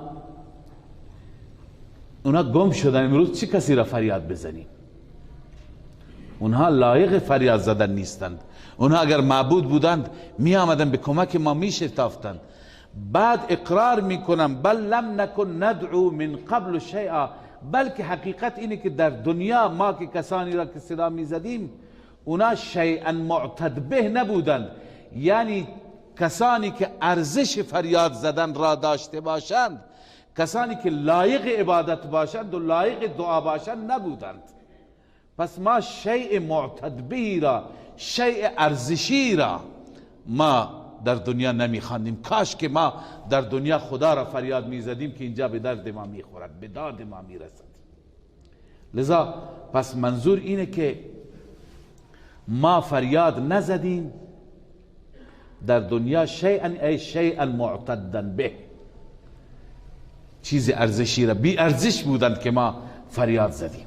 اونا گم شدن، امروز چی کسی را فریاد بزنیم؟ اونها لایق فریاد زدن نیستند. اونها اگر معبود بودند می آمدن به کمک ما می شتافتند. بعد اقرار میکنن بل لم نکن ندعو من قبل شیئا، بلکه حقیقت اینه که در دنیا ما که کسانی را که صدا می زدیم اونا شیئا معتد به نبودند، یعنی کسانی که ارزش فریاد زدن را داشته باشند، کسانی که لایق عبادت باشند و لایق دعا باشند نبودند. پس ما شیء معتد به را، شیء ارزشی را ما در دنیا نمیخواندیم. کاش که ما در دنیا خدا را فریاد میزدیم که اینجا به درد ما میخورد، به داد ما میرسد. لذا پس منظور اینه که ما فریاد نزدیم در دنیا شیئا ای شیئا معتدا به، چیز ارزشی را، بی ارزش بودند که ما فریاد زدیم.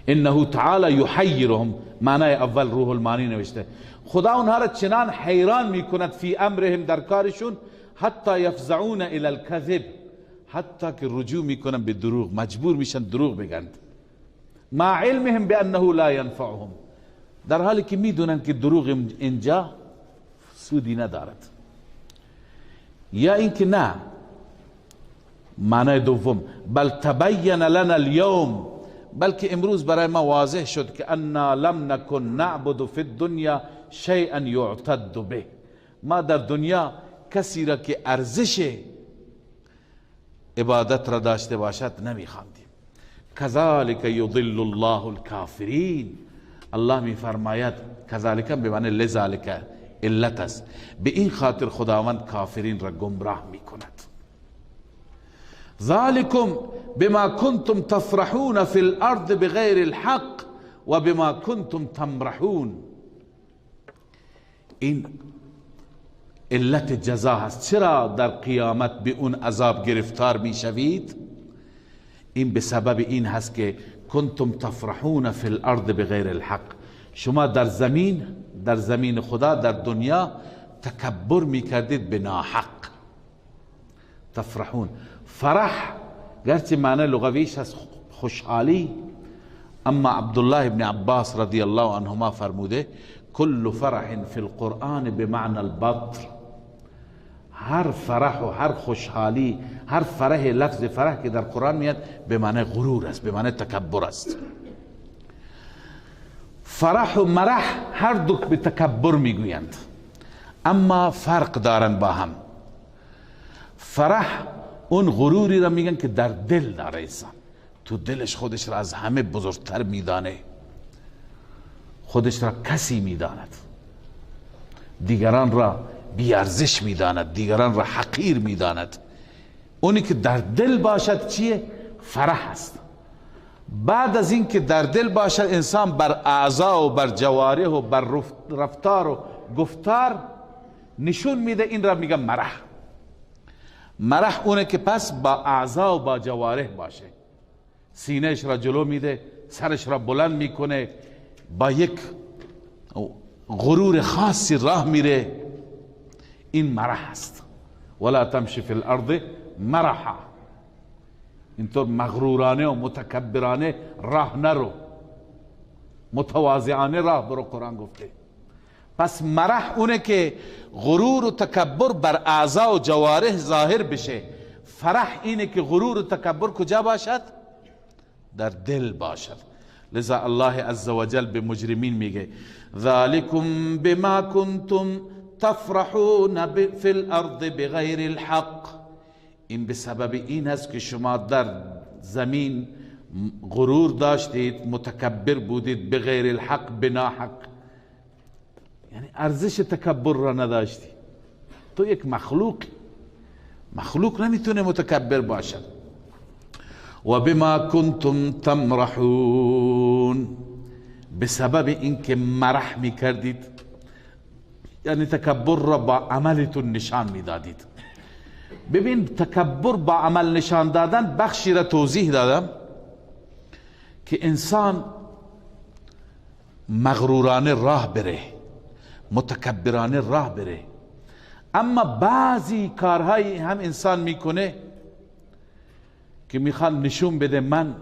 انه تعالی یحیرهم، معنای اول روح المعانی نوشته، خدا اونها را چنان حیران میکند فی امرهم، در کارشون، حتی یفزعون الی الکذب، حتی که رجوع میکنن به دروغ، مجبور میشن دروغ بگند. مع علمهم بانه لا ینفعهم، در حالی که میدونن که دروغ اینجا سودی ندارد. یا اینکه نه، معنای دوم بل تبین لنا اليوم، بلکه امروز برای ما واضح شد که انا لم نکن نعبد فی الدنیا شیئا یعتد به، ما در دنیا کسی را که ارزش عبادت را داشته باشد نمیخواندیم. کذالک یضل الله الکافرین، الله میفرماید کذالک به معنی لذالک، علت است، به این خاطر خداوند کافرین را گمراه میکند. ذالکم بما کنتم تفرحون فی الارض بغیر الحق و بما کنتم تمرحون. این علت جزا هست. چرا در قیامت به اون عذاب گرفتار می شوید؟ این به سبب این هست که کنتم تفرحون فی الارض بغیر الحق، شما در زمین خدا در دنیا تکبر می کردید به ناحق. تفرحون، فرح گرچه معنی لغویش هست خوشحالی، اما عبدالله ابن عباس رضی الله عنهما فرموده کل فرح فی القرآن بمعنى البطر. هر فرح و هر خوشحالی، هر فرح، لفظ فرح که در قرآن میاد به معنی غرور است، به معنی تکبر است. فرح و مرح هر دو به تکبر میگویند، اما فرق دارن با هم. فرح اون غروری را میگن که در دل داره انسان، تو دلش خودش را از همه بزرگتر میدانه، خودش را کسی میداند، دیگران را بیارزش میداند، دیگران را حقیر میداند. اونی که در دل باشد چیه؟ فرح است. بعد از این که در دل باشد انسان بر اعضا و بر جوارح و بر رفتار و گفتار نشون میده، این را میگن مرح. مرح اونه که پس با اعضا و با جوارح باشه، سینهش را جلو میده، سرش را بلند میکنه، با یک غرور خاصی راه میره، این مرح است. ولا تمشی فی الارض مرحا، اینطور مغرورانه و متکبرانه راه نرو، متواضعانه راه برو، قرآن گفته. پس مرح اونه که غرور و تکبر بر اعضا و جوارح ظاهر بشه. فرح اینه که غرور و تکبر کجا باشد؟ در دل باشد. لذا الله عزوجل به مجرمین میگه ذالکم بما کنتم تفرحون فی الارض بغیر الحق. این به سبب این است که شما در زمین غرور داشتید، متکبر بودید، بغیر الحق، بنا حق، یعنی ارزش تکبر را نداشتی. تو یک مخلوق نمیتونه متکبر باشد. و بما کنتم تمرحون، به سبب اینکه مرح میکردید، یعنی تکبر را با عملتون نشان میدادید. ببین تکبر با عمل نشان دادن بخشی را توضیح دادم که انسان مغرورانه راه بره، متکبرانه راه بره، اما بعضی کارهایی هم انسان میکنه که میخواد نشون بده من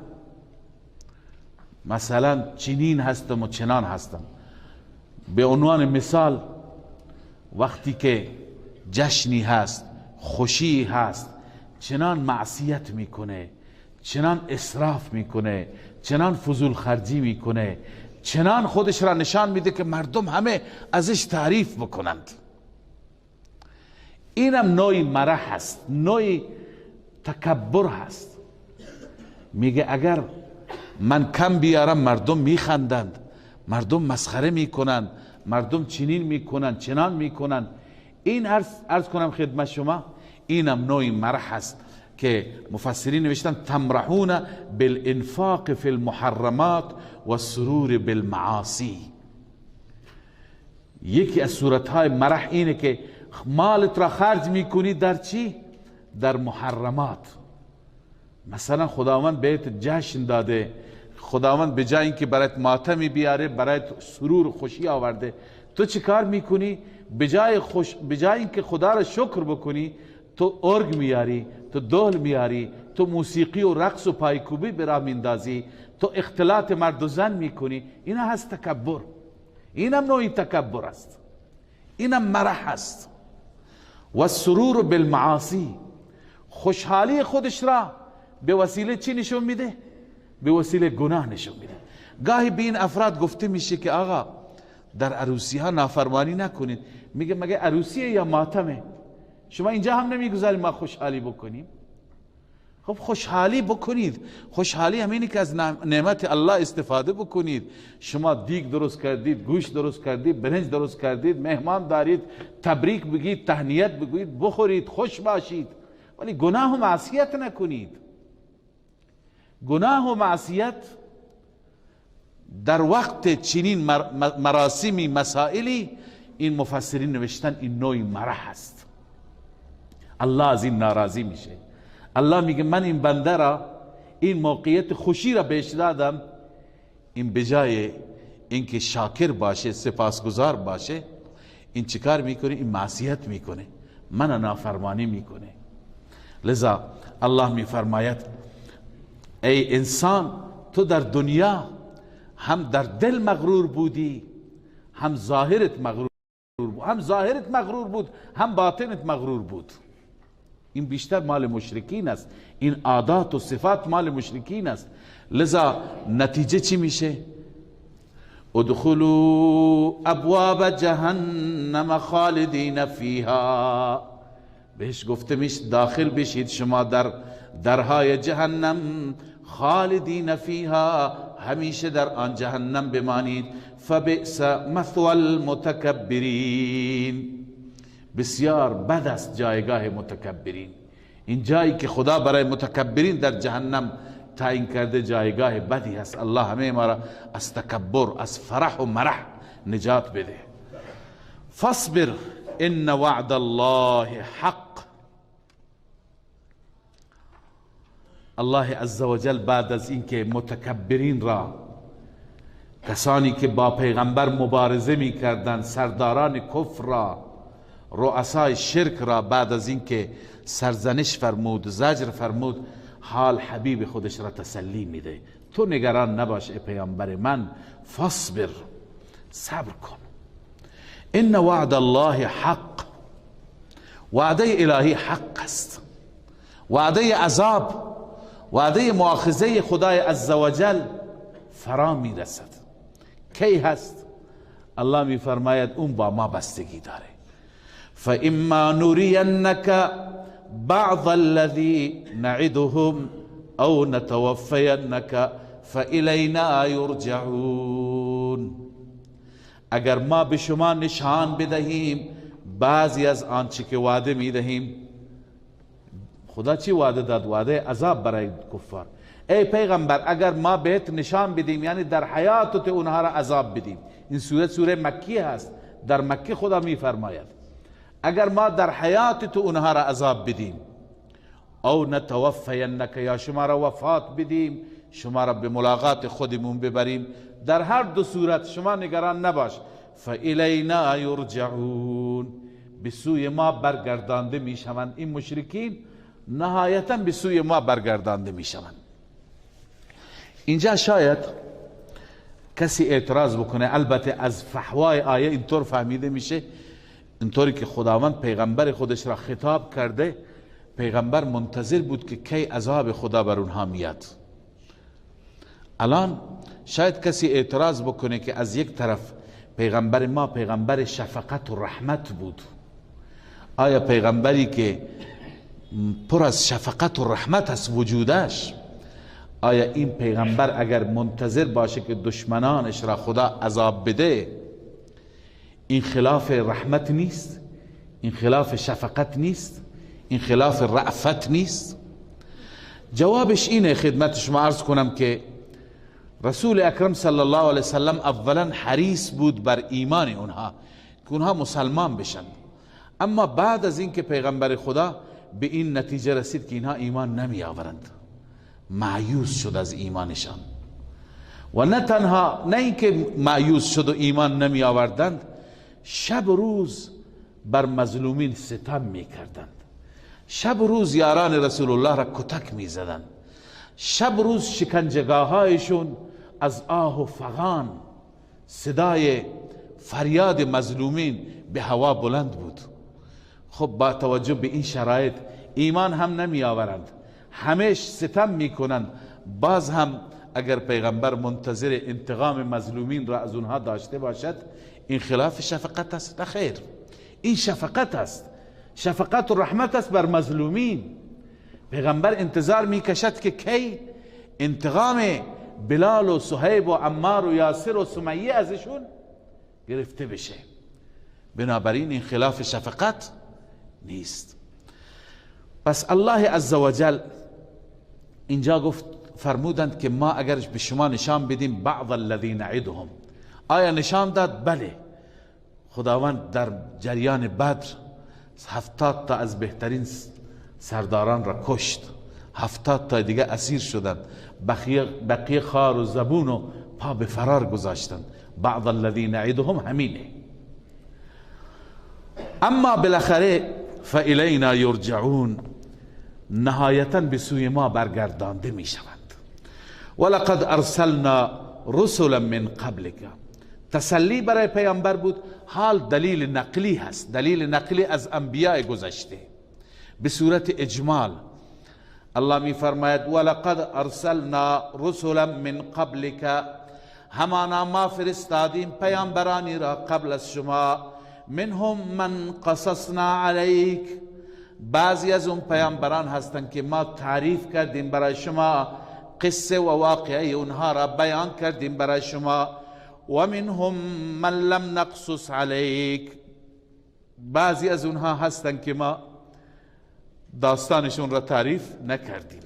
مثلا چنین هستم و چنان هستم. به عنوان مثال وقتی که جشنی هست، خوشی هست، چنان معصیت میکنه، چنان اسراف میکنه، چنان فضول خرجی میکنه، چنان خودش را نشان میده که مردم همه ازش تعریف بکنند. اینم نوعی مرح هست، نوعی تکبر هست. میگه اگر من کم بیارم مردم میخندند، مردم مسخره میکنند، مردم چنین میکنند، چنان میکنند. این عرض کنم خدمت شما، اینم نوعی مرح هست که مفسرین نوشتن تمرحون بالانفاق فی المحرمات و السرور بالمعاصی. یکی از صورتهای مرح اینه که مالت را خرج میکنی در چی؟ در محرمات. مثلا خداوند بهت جشن داده، خداوند به جای اینکه برایت ماتمی بیاره برایت سرور و خوشی آورده، تو چی کار میکنی؟ به جای اینکه خدا را شکر بکنی، تو ارگ میاری، تو دهل میاری، تو موسیقی و رقص و پایکوبی برا میندازی، تو اختلاط مرد و زن میکنی. اینا هست تکبر. اینم نوعی تکبر است، اینم مرح است. و سرور بالمعاصی، خوشحالی خودش را به وسیله چی نشون میده؟ به وسیله گناه نشون میده. گاهی به این افراد گفته میشه که آقا در عروسی ها نافرمانی نکنید. میگه مگه عروسیه یا ماتمه؟ شما اینجا هم نمیگذارید ما خوشحالی بکنیم؟ خب خوشحالی بکنید. خوشحالی همینی که از نعمت الله استفاده بکنید. شما دیگ درست کردید، گوش درست کردید، برنج درست کردید، مهمان دارید، تبریک بگید، تهنیت بگویید، بخورید، خوش باشید. ولی گناه و معصیت نکنید. گناه و معصیت در وقت چنین مراسمی مسائلی، این مفسرین نوشتن این نوعی مرح است. الله از این ناراضی میشه. الله میگه من این بنده را، این موقعیت خوشی را بهش دادم، این بجای اینکه شاکر باشه، سپاسگزار باشه، این چیکار میکنه؟ این معصیت میکنه، من نافرمانی میکنه. لذا الله میفرماید ای انسان، تو در دنیا هم در دل مغرور بودی، هم ظاهرت مغرور بود، هم باطنت مغرور بود. این بیشتر مال مشرکین است، این عادات و صفات مال مشرکین است. لذا نتیجه چی میشه؟ ادخلوا ابواب جهنم خالدین فیها، بهش گفته میشه داخل بشید شما در درهای جهنم، خالدین فیها، همیشه در آن جهنم بمانید. فبئس مثوى المتکبرین، بسیار بد است جایگاه متکبرین. این جایی که خدا برای متکبرین در جهنم تعیین کرده جایگاه بدی هست. الله همه ما را از تکبر، از فرح و مرح نجات بده. فاصبر ان وعد الله حق. الله عزوجل بعد از اینکه متکبرین را، کسانی که با پیغمبر مبارزه می کردند، سرداران کفر را، رؤسای شرک را، بعد از اینکه سرزنش فرمود، زجر فرمود، حال حبیب خودش را تسلی میده. تو نگران نباش ای پیامبر من، فاصبر، صبر کن. ان وعد الله حق، وعده الهی حق است. وعده عذاب، وعده مؤاخذه خدای عزوجل فرا میرسد. کی هست؟ الله میفرماید اون با ما بستگی داره. فاما نرینک بعض الذی نعدهم او نتوفینک فالینا یرجعون. اگر ما به شما نشان بدهیم بعضی از آنچه که وعده میدهیم. خدا چی وعده داد؟ وعده عذاب برای کفار. ای پیغمبر اگر ما بهت نشان بدیم، یعنی در حیاتت اونها را عذاب بدیم. این سوره مکی هست، در مکه خدا میفرماید اگر ما در حیاتت اونها را عذاب بدیم، او نتوفینک، یا شما را وفات بدیم، شما را به ملاقات خودمون ببریم، در هر دو صورت شما نگران نباش. فالینا یرجعون، به سوی ما برگردانده میشوند. این مشرکین نهایتا به سوی ما برگردانده میشوند. اینجا شاید کسی اعتراض بکنه، البته از فحوای آیه اینطور فهمیده میشه، اینطوری که خداوند پیغمبر خودش را خطاب کرده، پیغمبر منتظر بود که کی عذاب خدا بر اونها میاد. الان شاید کسی اعتراض بکنه که از یک طرف پیغمبر ما پیغمبر شفقت و رحمت بود، آیا پیغمبری که پر از شفقت و رحمت است وجودش، آیا این پیغمبر اگر منتظر باشه که دشمنانش را خدا عذاب بده، این خلاف رحمت نیست؟ این خلاف شفقت نیست؟ این خلاف رأفت نیست؟ جوابش اینه، خدمت شما عرض کنم که رسول اکرم صلی الله علیه وسلم اولا حریص بود بر ایمان اونها که اونها مسلمان بشن، اما بعد از اینکه پیغمبر خدا به این نتیجه رسید که اینها ایمان نمی آورند، مایوس شد از ایمانشان. و نه تنها نه اینکه مایوس شد و ایمان نمی آوردند، شب و روز بر مظلومین ستم می کردند، شب و روز یاران رسول الله را کتک می زدند، شب و روز شکنجگاه هایشون از آه و فغان، صدای فریاد مظلومین به هوا بلند بود. خب با توجه به این شرایط ایمان هم نمی آورند، همیشه ستم می کنند، باز هم اگر پیغمبر منتظر انتقام مظلومین را از اونها داشته باشد، این خلاف شفقت است؟ نخیر، این شفقت است، شفقت و رحمت است بر مظلومین. پیغمبر انتظار می کشد که کی انتقام بلال و صهیب و عمار و یاسر و سمیه ازشون گرفته بشه. بنابراین این خلاف شفقت نیست. پس الله عزوجل اینجا گفت فرمودند که ما اگر به شما نشان بدیم بعض الذین نعدهم، آیا نشان داد؟ بله. خداوند در جریان بدر 70 تا از بهترین سرداران را کشت، 70 تا دیگه اسیر شدند، بقیه خار و زبون و پا به فرار گذاشتند. بعض الذین نعدهم همینه. اما بالاخره فالینا یرجعون، نهایتا به سوی ما برگردانده می شوند. ولقد ارسلنا رسلا من قبلک، تسلی برای پیامبر بود. حال دلیل نقلی هست، دلیل نقلی از انبیاء گذشته به صورت اجمال. الله می فرماید ولقد ارسلنا رسلا من قبلک، همانا ما فرستادیم پیامبرانی را قبل از شما. منهم من قصصنا علیک، بعضی از اون پیامبران هستند که ما تعریف کردیم برای شما، قصه و واقعه اونها را بیان کردیم برای شما. و منهم من لم نقصص علیک، بعضی از اونها هستند که ما داستانشون را تعریف نکردیم.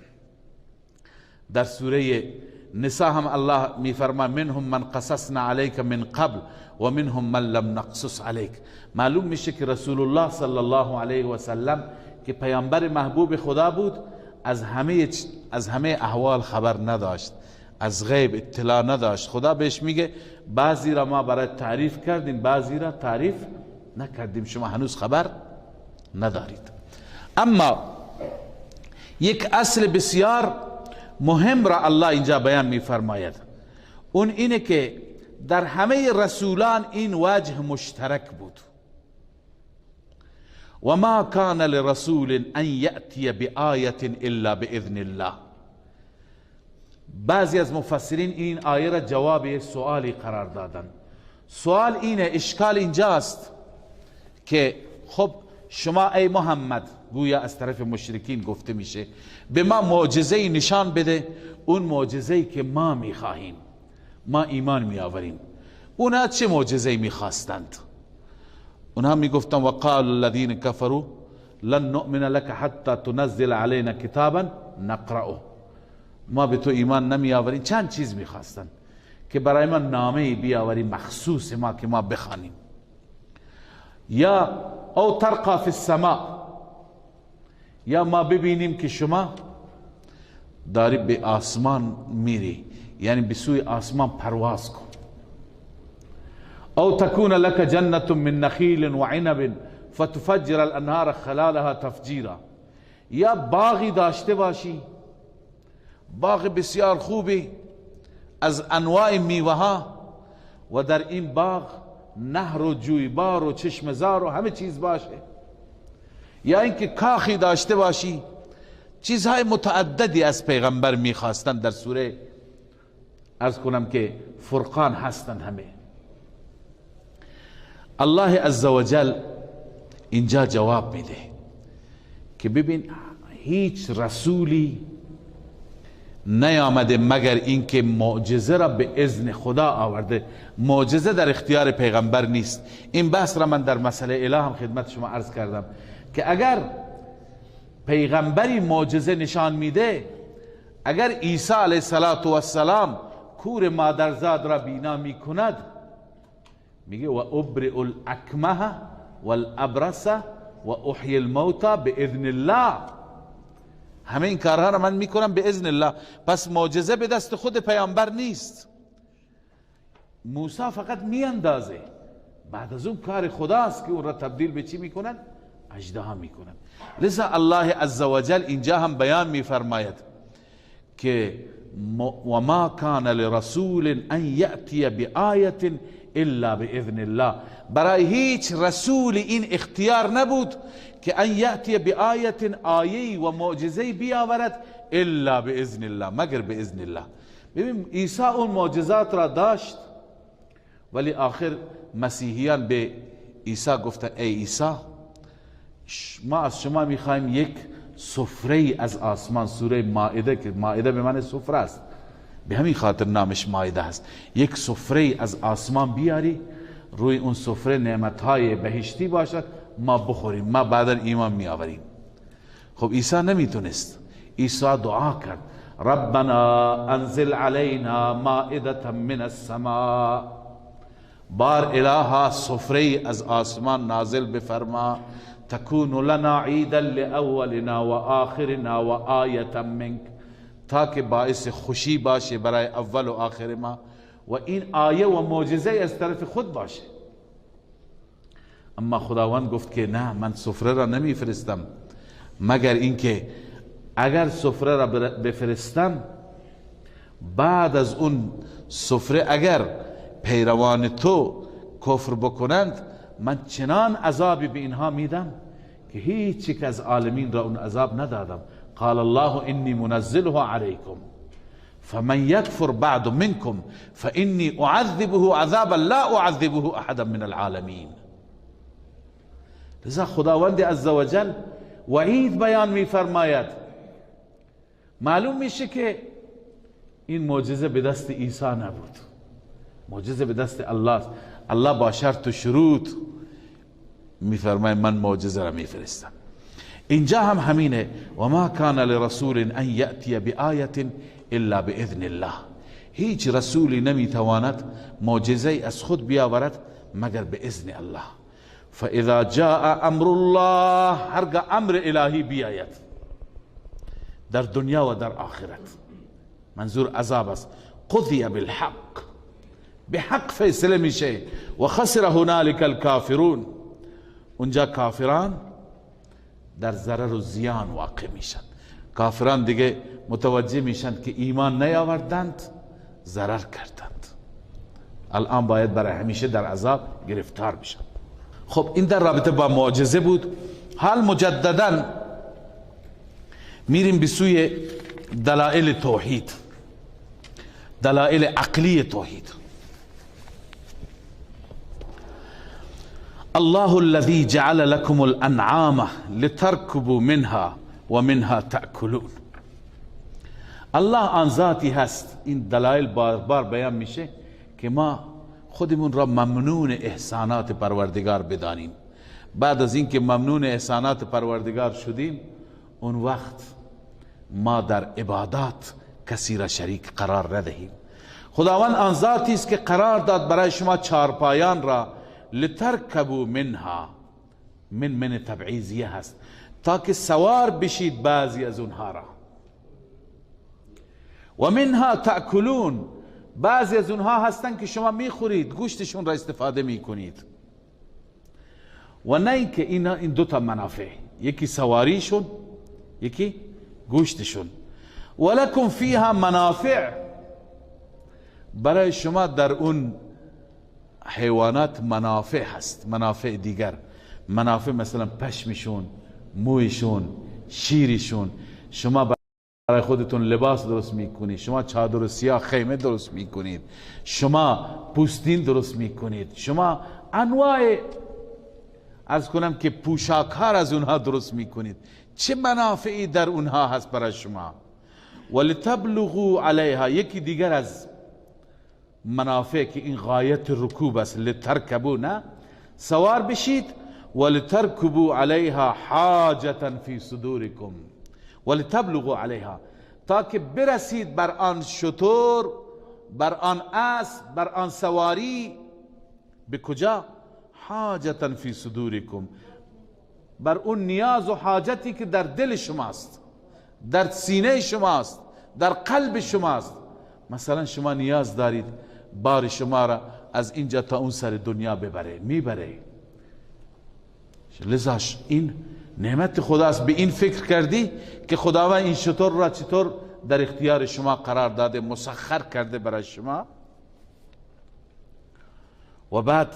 در سوره نساء هم الله می فرما منهم من قصصنا علیک من قبل و منهم من لم نقصص علیک. معلوم میشه که رسول الله صلی الله علیه و سلم که پیامبر محبوب خدا بود، از همه احوال خبر نداشت، از غیب اطلاع نداشت. خدا بهش میگه بعضی را ما برای تعریف کردیم، بعضی را تعریف نکردیم، شما هنوز خبر ندارید. اما یک اصل بسیار مهم را الله اینجا بیان میفرماید، اون اینه که در همه رسولان این وجه مشترک بود. و ما کان لرسول ان یأتی بآیت الا باذن الله. بعضی از مفسرین این آیه را جواب سوالی قرار دادن. سوال اینه، اشکال اینجاست که خب شما ای محمد، گویا از طرف مشرکین گفته میشه، به ما معجزه‌ای نشان بده، اون معجزه‌ای که ما میخواهیم، ما ایمان میآوریم. اونا چه معجزه‌ای میخواستند؟ اونها میگفتن وقال الذين كفروا لن نؤمن لك حتى تنزل علينا كتابا نقرأه. ما به تو ایمان نمیآوریم. چند چیز میخواستن که برای ما نامه بیاوری مخصوص ما که ما بخوانیم، یا او ترقى في السماء، یا ما ببینیم که شما داری به آسمان میری، یعنی به سوی آسمان پرواز کن. او تكون لك جنة من نخيل وعنب فتفجر الانهار خلالها تفجیرا، یا باغی داشته باشی، باغ بسیار خوبی از انواع میوه ها، و در این باغ نهر و جویبار و چشمزار و همه چیز باشه، یا اینکه کاخی داشته باشی. چیزهای متعددی از پیغمبر میخواستن. در سوره عرض کنم که فرقان هستن همه. الله عزوجل اینجا جواب میده که ببین هیچ رسولی نیامده مگر اینکه معجزه را به اذن خدا آورده. معجزه در اختیار پیغمبر نیست. این بحث را من در مسئله اله هم خدمت شما عرض کردم که اگر پیغمبری معجزه نشان میده، اگر عیسی علیه السلام کور مادرزاد را بینا میکند، میگه و ابرئ الاکمه والابرص و احیی الموتى باذن الله، همه این کارها را من میکنم به اذن الله. پس معجزه به دست خود پیامبر نیست. موسی فقط میاندازه، بعد از اون کار خداست که اون را تبدیل به چی میکنن؟ اژدها میکنن. لذا الله عزوجل اینجا هم بیان میفرماید که و ما کان لرسول ان یأتی بآیت الا باذن الله. برای هیچ رسول این اختیار نبود که ان یأتی بآیت، آیه و معجزه بیاورد، الا باذن الله، مگر باذن الله. ببین عیسی اون معجزات را داشت، ولی آخر مسیحیان به عیسی گفتن ای عیسی ما از شما میخوایم یک سفره از آسمان. سوره مائده که مائده به معنی سفره است، به همین خاطر نامش مائده هست. یک سفره از آسمان بیاری، روی اون سفره نعمتهای بهشتی باشد، ما بخوریم، ما بعدا ایمان میآوریم. خب عیسی نمیتونست. عیسی دعا کرد ربنا انزل علینا مائدة من السماء، بار الها سفره از آسمان نازل بفرما، تکون لنا عیدا لاولنا و آخرنا و آیة منک، تاکه باعث خوشی باشه برای اول و آخر ما و این آیه و معجزه از طرف خود باشه. اما خداوند گفت که نه، من سفره را نمیفرستم مگر اینکه اگر سفره را بفرستم بعد از اون سفره اگر پیروان تو کفر بکنند من چنان عذابی به اینها میدم که هیچ یک از عالمین را اون عذاب ندادم. قال الله انی منزله علیکم فمن یکفر بعد منکم فانی اعذبه عذابا لا اعذبه احدا من العالمین. لذا خداوند عزوجل وعید بیان میفرماید. معلوم میشه که این معجزه به دست عیسی نبود، معجزه به دست الله است. الله با شرط و شروط میفرماید من معجزه را میفرستم. اینجا هم همینه و ما کان لرسول ان یأتی بآیة الا باذن الله. هیچ رسولی نمیتواند معجزه از خود بیاورد مگر به اذن الله. فاذا جاء امر الله، هرگاه امر الهی بیاید در دنیا و در آخرت، منظور عذاب است، قضی بالحق، به حق فیصله میشه. و خسر هنالک الکافرون، اونجا کافران در ضرر و زیان واقع میشن. کافران دیگه متوجه میشن که ایمان نیاوردند، ضرر کردند، الان باید برای همیشه در عذاب گرفتار بشن. خب این در رابطه با معجزه بود. حال مجددا میریم به سوی دلائل توحید، دلائل عقلی توحید. الله الذي جعل لكم الانعام لتركبوا منها و منها تأكلون. الله آن ذاتی هست، این دلائل بار بار بیان میشه که ما خودمون را ممنون احسانات پروردگار بدانیم. بعد از اینکه ممنون احسانات پروردگار شدیم اون وقت ما در عبادات کسی را شریک قرار ندهیم. خداوند آن ذاتی است که قرار داد برای شما چارپایان را لترکبوا منها، من تبعیضیه هست، تا که سوار بشید بعضی از اونها را. و منها تأکلون، بعضی از اونها هستن که شما میخورید، گوشتشون را استفاده میکنید. و نه اینکه این دوتا منافع، یکی سواریشون یکی گوشتشون. ولکم فیها منافع، برای شما در اون حیوانات منافع هست، منافع دیگر، منافع مثلا پشمشون، مویشون، شیرشون. شما برای خودتون لباس درست میکنید، شما چادر سیاه خیمه درست میکنید، شما پوستین درست میکنید، شما انواع از کنم که پوشاکار از اونها درست میکنید. چه منافعی در اونها هست برای شما. ولتبلغوا علیها، یکی دیگر از منافع که این غایت رکوب است، لترکبوا، نه سوار بشید، ولترکبوا علیها حاجتا فی صدورکم، ولتبلغوا علیها، تا که برسید بر آن شتر، بر آن اسب، بر آن سواری. به کجا؟ حاجتا فی صدورکم، بر اون نیاز و حاجتی که در دل شماست، در سینه شماست، در قلب شماست. مثلا شما نیاز دارید بار شما را از اینجا تا اون سر دنیا ببره، میبره. لذا این نعمت خداست. به این فکر کردی که خداوند این شتر را چطور در اختیار شما قرار داده، مسخر کرده برای شما. و بعد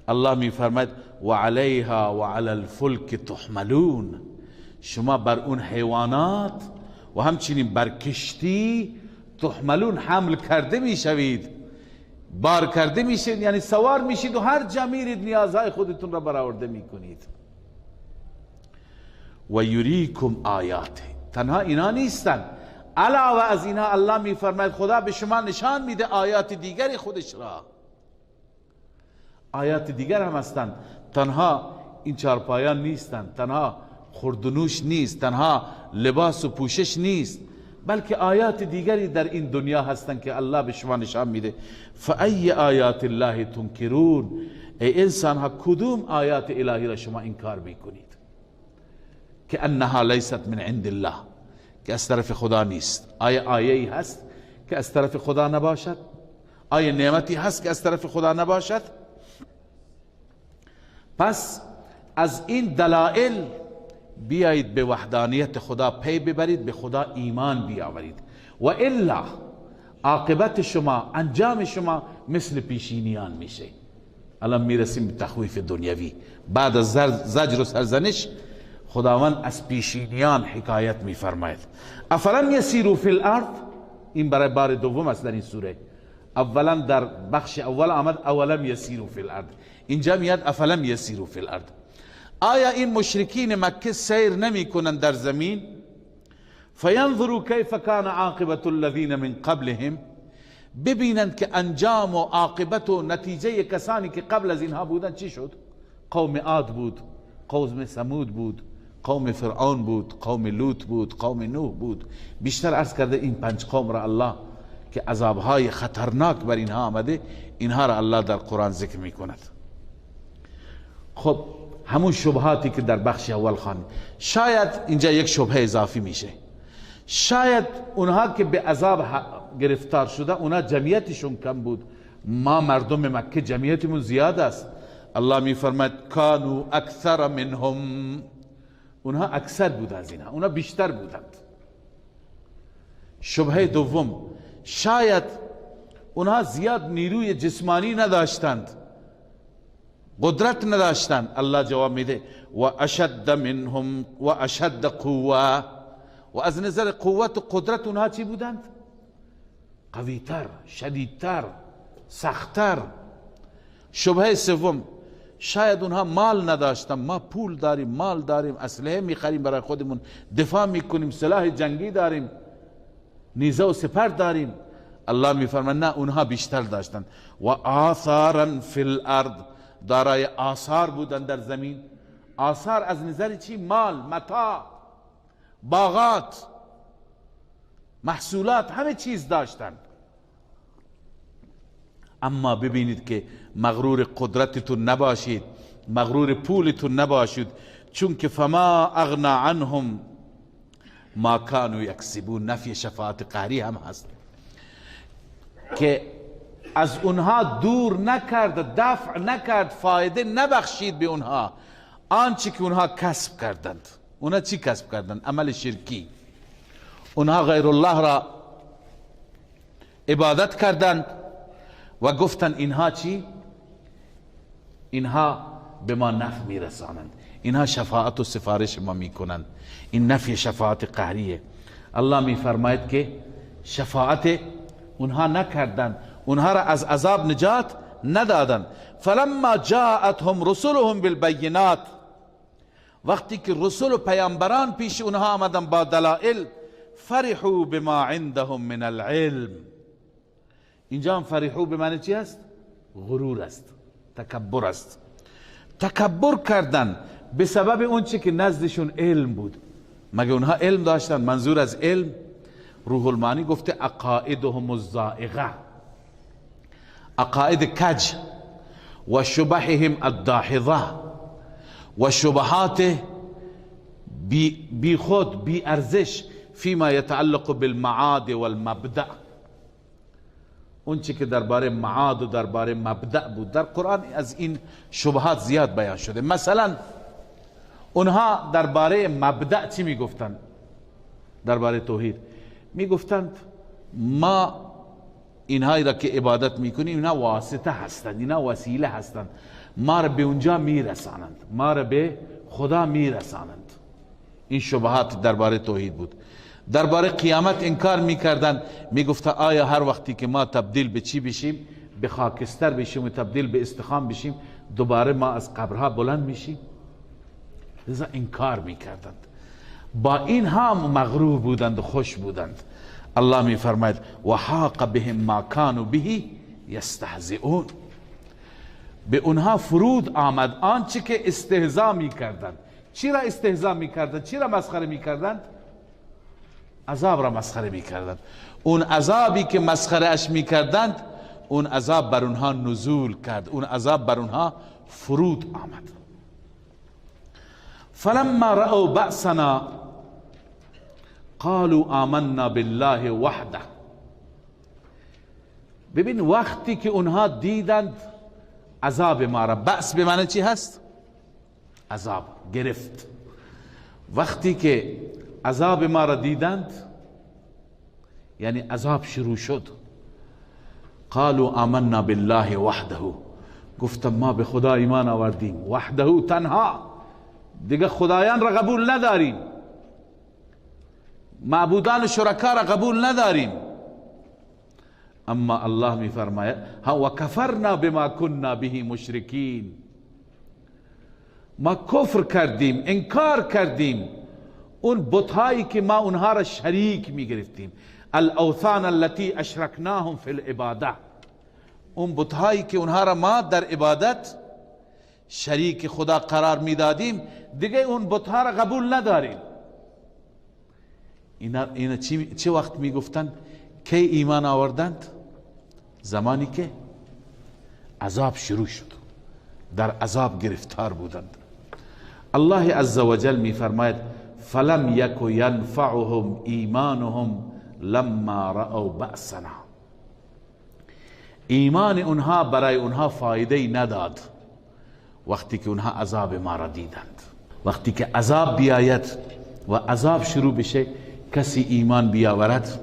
الله می فرماید و علیها و علی الفلک تحملون، شما بر اون حیوانات و همچنین بر کشتی تحملون، حمل کرده می شوید، بار کرده می شوید، یعنی سوار می شید و هر جا میرید نیازهای خودتون را برآورده می کنید. و یریکم آیاته، تنها اینا نیستن، علاوه از اینا الله می فرماید خدا به شما نشان میده آیات دیگری خودش را. آیات دیگر هم هستند، تنها این چارپایان نیستند، تنها خوردنوش نیست، تنها لباس و پوشش نیست، بلکه آیات دیگری در این دنیا هستند که الله به شما نشان میده. فای آیات الله تنکرون، ای انسان ها کدوم آیات الهی را شما انکار میکنید؟ که انها لیست من عند الله، که از طرف خدا نیست. آیا آیه‌ای هست که از طرف خدا نباشد؟ آیا نعمتی هست که از طرف خدا نباشد؟ پس از این دلائل بیایید به وحدانیت خدا پی ببرید، به خدا ایمان بیاورید، و الا عاقبت شما، انجام شما مثل پیشینیان میشه. الان میرسیم به تخویف دنیوی. بعد از زجر و سرزنش خداوند از پیشینیان حکایت میفرماید. افلم یسیروا فی الارض، این برای بار دوم است در این سوره. اولا در بخش اول آمد اولم یسیروا فی الارض، اینجا میاد افلم یسیروا فی الارض. آیا این مشرکین مکه سیر نمی کنند در زمین؟ فینظروا کیف کان عاقبت الذین من قبلهم، ببینند که انجام و عاقبت و نتیجه کسانی که قبل از اینها بودند چی شد. قوم عاد بود، قوم ثمود بود، قوم فرعون بود، قوم لوط بود، قوم نوح بود. بیشتر عرض کرده این 5 قوم را الله که عذابهای خطرناک بر اینها آمده، اینها را الله در قرآن ذکر می کند. خب همون شبهاتی که در بخش اول خوانید، شاید اینجا یک شبهه اضافی میشه. شاید اونها که به عذاب گرفتار شده اونها جمعیتشون کم بود، ما مردم مکه جمعیتمون زیاد است. الله میفرماید کانوا اکثر منهم، اونها اکثر بود از اینها، اونها بیشتر بودند. شبهه دوم، شاید اونها زیاد نیروی جسمانی نداشتند، قدرت نداشتند. الله جواب میده و اشد منهم و اشد قوه، و از نظر قوت و قدرت اونها چی بودند؟ قویتر، شدیدتر، سختتر. شبهه سوم، شاید اونها مال نداشتن، ما پول داریم، مال داریم، اسلحه میخریم برای خودمون، دفاع میکنیم، سلاح جنگی داریم، نیزه و سپر داریم. الله میفرماید نه، اونها بیشتر داشتن. و آثارا فی الارض، دارای آثار بودن در زمین. آثار از نظر چی؟ مال، متاع، باغات، محصولات، همه چیز داشتن. اما ببینید که مغرور قدرتتون نباشید، مغرور پولتون نباشید، چون که فما اغنا عنهم ما کانوا یکسبون. نفی شفاعت قهری هم هست که از اونها دور نکرد، دفع نکرد، فایده نبخشید به اونها آنچه که اونها کسب کردند. اونها چی کسب کردند؟ عمل شرکی. اونها غیر الله را عبادت کردند و گفتند اینها چی؟ اینها به ما نفع میرسانند، اینها شفاعت و سفارش ما میکنند. این نفی شفاعت قهریه. الله میفرماید که شفاعت اونها نکردند، اونها را از عذاب نجات ندادند. فلما جاءتهم رسلهم بالبینات، وقتی که رسول و پیامبران پیش اونها آمدن با دلائل، فرحوا بما عندهم من العلم. اینجا هم فرحوا به معنی چی است؟ غرور است، تکبر است. تکبر کردن به سبب اون چی که نزدشون علم بود. مگه اونها علم داشتن؟ منظور از علم روح المعانی گفته عقائدهم الزائغه، عقاید کج، و شبههم الداحضه، و شبهات بی خود، بی ارزش، فيما يتعلق بالمعاد والمبدأ. اون چی که درباره معاد و درباره مبدأ بود در قرآن از این شبهات زیاد بیان شده. مثلا اونها درباره مبدأ چی میگفتند؟ درباره توحید میگفتند ما اینهایی را که عبادت میکنیم اینا واسطه هستند، اینا وسیله هستند، ما را به اونجا میرسانند، ما را به خدا میرسانند. این شبهات درباره توحید بود. درباره قیامت انکار میکردند، میگفتند آیا هر وقتی که ما تبدیل به چی بشیم، به خاکستر بشیم و تبدیل به استخوان بشیم، دوباره ما از قبرها بلند میشیم؟ لذا انکار میکردند. با این هم مغرور بودند و خوش بودند. الله میفرماید و حاق بهم ما کانوا به یستهزئون، به اونها فرود آمد آنچه که استهزا میکردند. چی را استهزا میکردند؟ چی را مسخره میکردند؟ عذاب را مسخره میکردند. اون عذابی که مسخره اش میکردند اون عذاب بر اونها نزول کرد، اون عذاب بر اونها فرود آمد. فلما رأوا بأسنا قالوا آمنا بالله وحده. ببین وقتی که اونها دیدند عذاب ما را، بأس به معنی چی هست؟ عذاب، گرفت. وقتی که عذاب ما را دیدند یعنی عذاب شروع شد، قالوا آمنا بالله وحده، گفتم ما به خدا ایمان آوردیم، وحده تنها، دیگه خدایان را قبول نداریم، معبودان و شرکا را قبول نداریم. اما الله می فرماید و کفرنا بما كنا به مشرکین، ما کفر کردیم، انکار کردیم اون بتهایی که ما اونها را شریک می گرفتیم، الاوثان التي اشرکناهم فی العباده، اون بتهایی که اونها را ما در عبادت شریک خدا قرار می دادیم، دیگه اون بتها را قبول نداریم. اینا چه وقت می گفتن؟ کی ایمان آوردند؟ زمانی که عذاب شروع شد، در عذاب گرفتار بودند. الله عزوجل می فرماید فلم یک ینفعهم ایمانهم لما رأوا بأسنا، ایمان اونها برای اونها فایده نداد وقتی که اونها عذاب ما را دیدند. وقتی که عذاب بیاید و عذاب شروع بشه، کسی ایمان بیاورد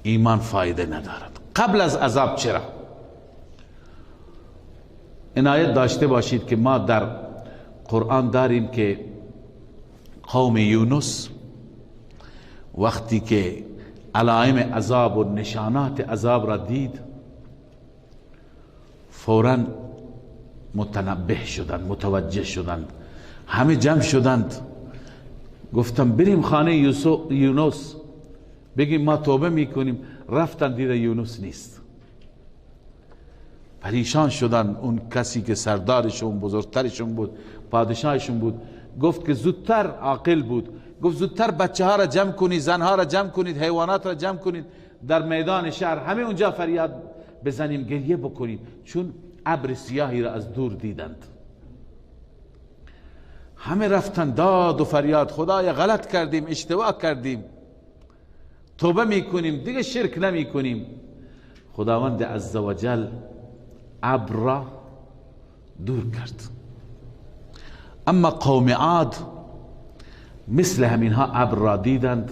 ایمان فایده ندارد. قبل از عذاب چرا؟ عنایت داشته باشید که ما در قرآن داریم که قوم یونس وقتی که علائم عذاب و نشانات عذاب را دید فوراً متنبه شدند، متوجه شدند، همه جمع شدند، گفتم بریم خانه یونس بگیم ما توبه میکنیم. رفتن دیده یونس نیست، پریشان شدن. اون کسی که سردارشون، بزرگترشون بود، پادشاهشون بود، گفت که زودتر، عاقل بود، گفت زودتر بچه ها را جمع کنید، زن ها را جمع کنید، حیوانات را جمع کنید، در میدان شهر همه اونجا فریاد بزنیم، گریه بکنید، چون ابر سیاهی را از دور دیدند. همه رفتن داد و فریاد، خدایا غلط کردیم، اشتباه کردیم، توبه میکنیم، دیگه شرک نمیکنیم. خداوند عزوجل ابر را دور کرد. اما قوم عاد مثل همینها ابر را دیدند،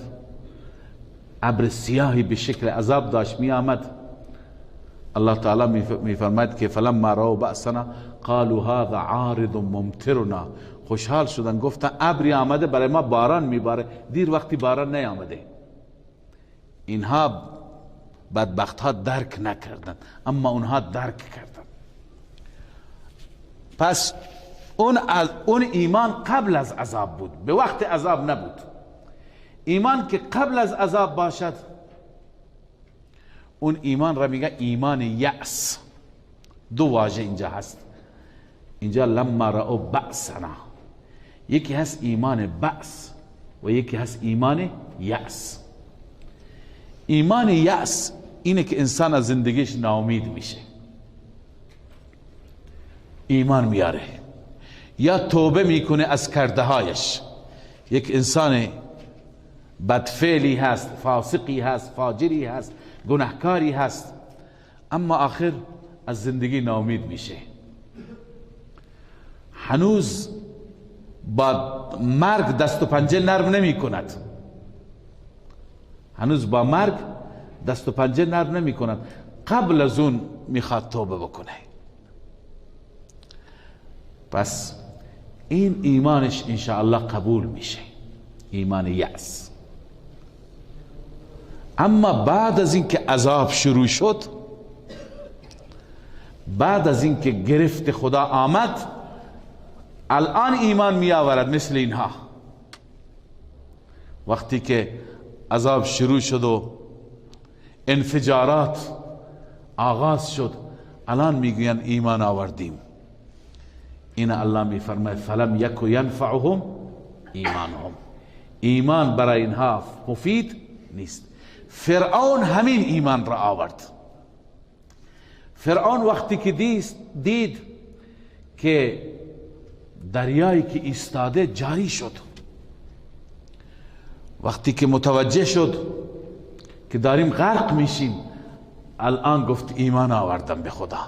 ابر سیاهی به شکل عذاب داشت می آمد. الله تعالی می فرماید که فلما رأوا بأسنا قالوا هذا عارض ممطرنا، خوشحال شدن، گفتن ابری آمده برای ما باران میباره، دیر وقتی باران نیامده. اینها بدبخت ها درک نکردند، اما اونها درک کردند. پس اون ایمان قبل از عذاب بود، به وقت عذاب نبود. ایمان که قبل از عذاب باشد اون ایمان را میگه ایمان یأس. دو واژه اینجا هست، اینجا لما رأوا بأسنا، یکی هست ایمان بأس و یکی هست ایمان یأس. ایمان یأس اینه که انسان از زندگیش ناامید میشه، ایمان میاره یا توبه میکنه از کرده هایش. یک انسان بدفعلی هست، فاسقی هست، فاجری هست، گناهکاری هست، اما آخر از زندگی ناامید میشه، هنوز با مرگ دست و پنجه نرم نمی کند، هنوز با مرگ دست و پنجه نرم نمی کند، قبل از اون میخواد توبه بکنه. پس این ایمانش انشاءالله قبول میشه، ایمان یأس. اما بعد از اینکه عذاب شروع شد، بعد از اینکه گرفت خدا آمد، الان ایمان می آورد. مثل اینها وقتی که عذاب شروع شد و انفجارات آغاز شد، الان میگوین ایمان آوردیم. این الله میفرماید فلم یک ینفعهم ایمانهم، ایمان برای اینها مفید نیست. فرعون همین ایمان را آورد. فرعون وقتی که دید که دریایی که ایستاده جاری شد، وقتی که متوجه شد که داریم غرق میشیم، الان گفت ایمان آوردم به خدا،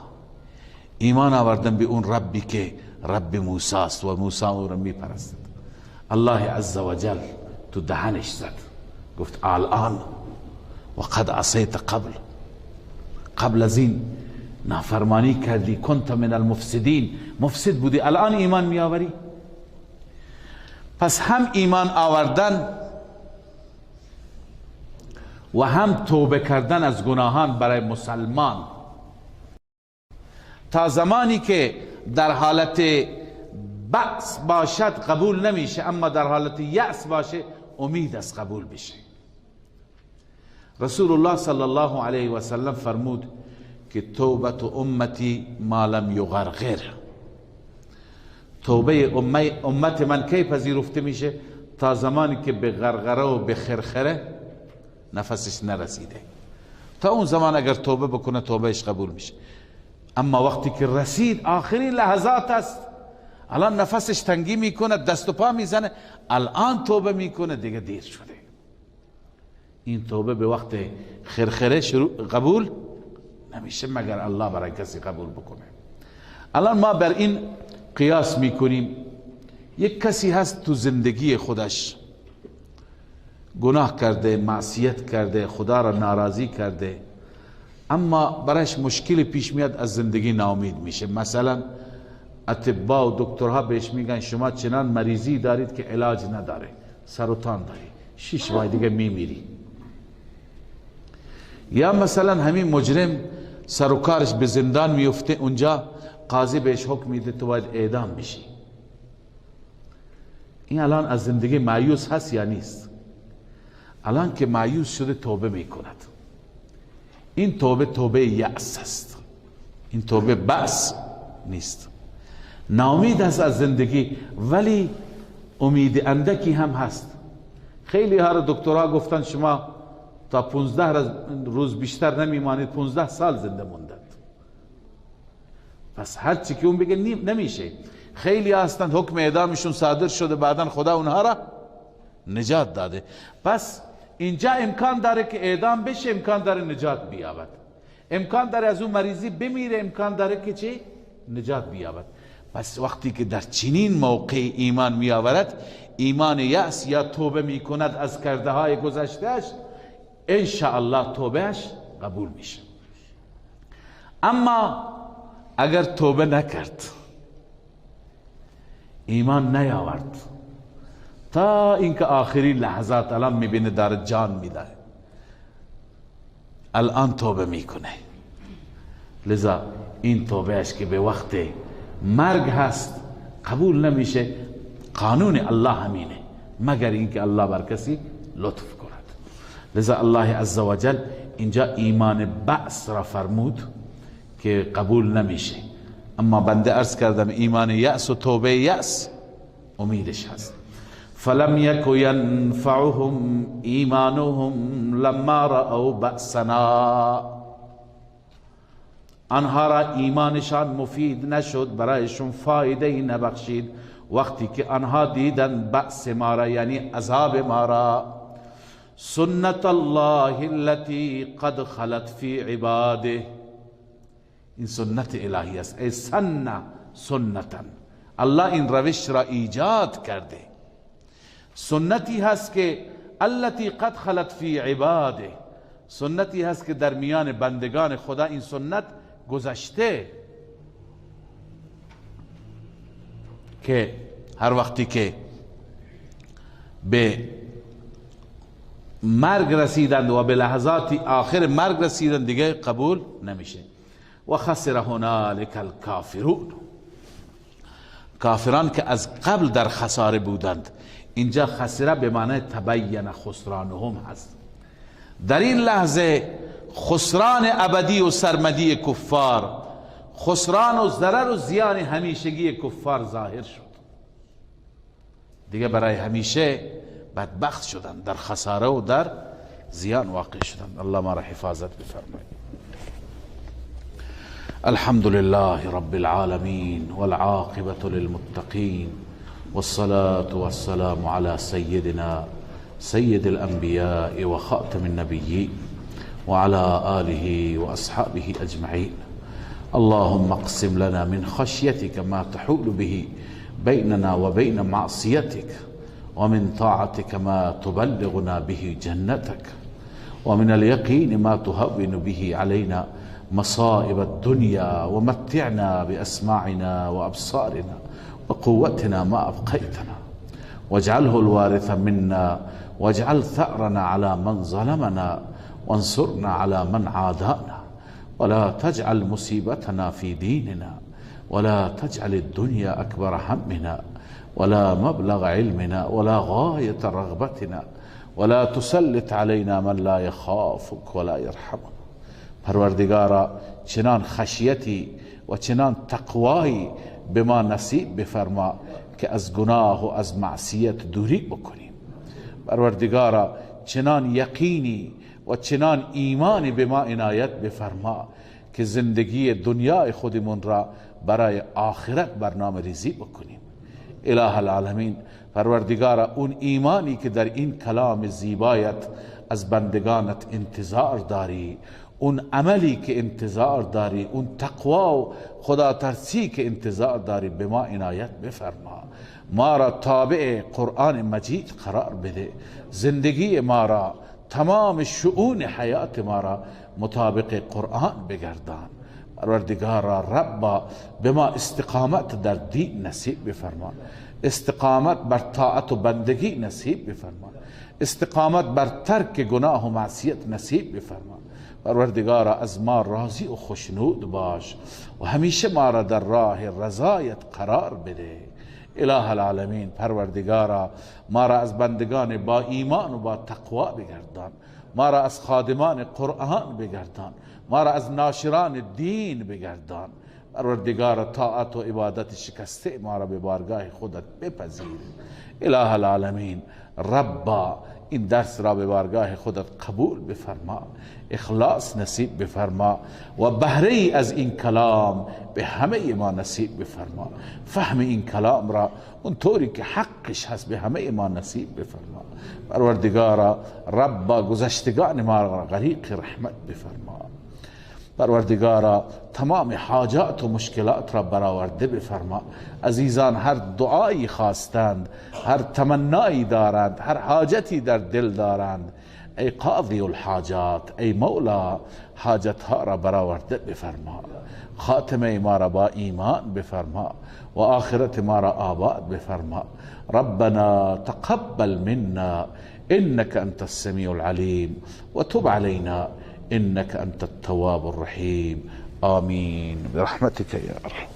ایمان آوردم به اون ربی که رب موسی است و موسی او را میپرستد. الله عزوجل تو دهنش زد، گفت الان و قد عصیت قبل از این نافرمانی کردی، کنت من المفسدین، مفسد بودی، الان ایمان می آوری؟ پس هم ایمان آوردن و هم توبه کردن از گناهان برای مسلمان تا زمانی که در حالت بأس باشد قبول نمیشه، اما در حالت یأس باشه امید از قبول بشه. رسول الله صلی الله علیه و سلم فرمود که توبت امتی ما لم یغرغر، توبه امت من کی پذیرفته میشه؟ تا زمانی که به غرغره و به خرخره نفسش نرسیده. تا اون زمان اگر توبه بکنه توبهش قبول میشه. اما وقتی که رسید آخرین لحظات است، الان نفسش تنگی میکنه، دست و پا میزنه، الان توبه میکنه، دیگه دیر شده. این توبه به وقت خرخره قبول نمیشه مگر الله برای کسی قبول بکنه. الان ما بر این قیاس میکنیم، یک کسی هست تو زندگی خودش گناه کرده، معصیت کرده، خدا را ناراضی کرده، اما برایش مشکل پیش میاد، از زندگی ناامید میشه. مثلا اطباء و دکترها بهش میگن شما چنان مریضی دارید که علاج نداره، سرطان داری، 6 ماه دیگه میمیری. یا مثلا همین مجرم سر و کارش به زندان میفته، اونجا قاضی بهش حکم میده تو باید اعدام بشی. این الان از زندگی مایوس هست یا نیست؟ الان که مایوس شده توبه میکند. این توبه یأس است، این توبه بأس نیست. ناامید است از زندگی ولی امید اندکی هم هست. خیلی ها را دکترها گفتن شما تا 15 روز بیشتر نمیمانید، 15 سال زنده موندند. پس هر چی که اون بگه نمیشه. خیلی هستند حکم اعدامشون صادر شده، بعدن خدا اونها را نجات داده. پس اینجا امکان داره که اعدام بشه، امکان داره نجات بیابد، امکان داره از اون مریضی بمیره، امکان داره که چی؟ نجات بیابد. پس وقتی که در چنین موقع ایمان می آورد، ایمان یأس یا توبه می کند از کرده های گذشتهش، انشاءالله توبهش قبول میشه. اما اگر توبه نکرد، ایمان نیاورد، تا اینکه آخرین لحظات الان میبینه داره جان میده، الان توبه میکنه، لذا این توبهش که به وقت مرگ هست قبول نمیشه. قانون الله همینه، مگر اینکه الله بر کسی لطف کند. لذا الله عزوجل اینجا ایمان بأس را فرمود که قبول نمیشه. اما بنده عرض کردم ایمان یأس و توبه یأس امیدش هست. فلم یک ینفعهم ایمانهم لما رأوا بأسنا، آنها را ایمانشان مفید نشد، برایشون فایده ای نبخشید وقتی که آنها دیدن بأس ما را، یعنی عذاب ما را. سنت الله التي قد خلت فی عباده، این سنت الهی است. ای سنة سنتا، الله این روش را ایجاد کرده. سنتی هست که التي قد خلت فی عباده، سنتی هست که در میان بندگان خدا این سنت گذشته، که هر وقتی که به مرگ رسیدند و به لحظات آخر مرگ رسیدند دیگه قبول نمیشه. و خسر هنالک الکافرون، کافران که از قبل در خساره بودند، اینجا خسره به معنی تبین خسرانهم هست. در این لحظه خسران ابدی و سرمدی کفار، خسران و ضرر و زیان همیشگی کفار ظاهر شد. دیگه برای همیشه بدبخت شدن، در خساره و در زیان واقع شدن. الله ما را حفاظت بفرماید. الحمد لله رب العالمين والعاقبة للمتقين والصلاة والسلام على سيدنا سيد الأنبياء وخاتم النبيين وعلى آله وأصحابه أجمعين. اللهم اقسم لنا من خشيتك ما تحول به بيننا وبين معصيتك، ومن طاعتك ما تبلغنا به جنتك، ومن اليقين ما تهون به علينا مصائب الدنيا، ومتعنا بأسماعنا وأبصارنا وقوتنا ما أبقيتنا، واجعله الوارث منا، واجعل ثأرنا على من ظلمنا، وانصرنا على من عادانا، ولا تجعل مصيبتنا في ديننا، ولا تجعل الدنيا أكبر همنا، ولا مبلغ علمنا، ولا غاية رغبتنا، ولا تسلط علينا من لا يخافك ولا يرحمنا. پروردگارا چنان خشیتی و چنان تقوایی به ما نصیب بفرما که از گناه و از معصیت دوری بکنیم. پروردگارا چنان یقینی و چنان ایمانی به ما عنایت بفرما که زندگی دنیای خودمون را برای آخرت برنامه ریزی بکنیم. اله العالمین، پروردگارا اون ایمانی که در این کلام زیبایت از بندگانت انتظار داری، اون عملی که انتظار داری، اون تقوا و خدا ترسی که انتظار داری، به ما عنایت بفرما. ما را تابع قرآن مجید قرار بده، زندگی ما را، تمام شؤون حیات ما را مطابق قرآن بگردان. پروردگارا ربا به ما استقامت در دین نصیب بفرما، استقامت بر طاعت و بندگی نصیب بفرما، استقامت بر ترک گناه و معصیت نصیب بفرما. پروردگارا از ما راضی و خوشنود باش و همیشه ما را در راه رضایت قرار بده. اله العالمین، پروردگارا ما را از بندگان با ایمان و با تقوا بگردان، ما را از خادمان قرآن بگردان، ما را از ناشران دین بگردان. پروردگارا طاعت و عبادت شکسته ما را به بارگاه خودت بپذیر. اله العالمین، ربا این درس را به بارگاه خودت قبول بفرما، اخلاص نصیب بفرما و بهره ای از این کلام به همه ما نصیب بفرما. فهم این کلام را اونطوری که حقش هست به همه ما نصیب بفرما. پروردگارا ربا گذشتگان ما را غریق رحمت بفرما. پروردگارا تمام حاجات و مشکلات را برآورده بفرما. عزیزان هر دعایی خواستند، هر تمنایی دارند، هر حاجتی در دل دارند، ای قاضی الحاجات، ای مولا، حاجت ها را برآورده بفرما. خاتمه ما را با ایمان بفرما و آخرت ما را آباد بفرما. ربنا تقبل منا انك انت السميع العليم وتب علينا انك انت التواب الرحيم. آمين برحمتك يا ارحم.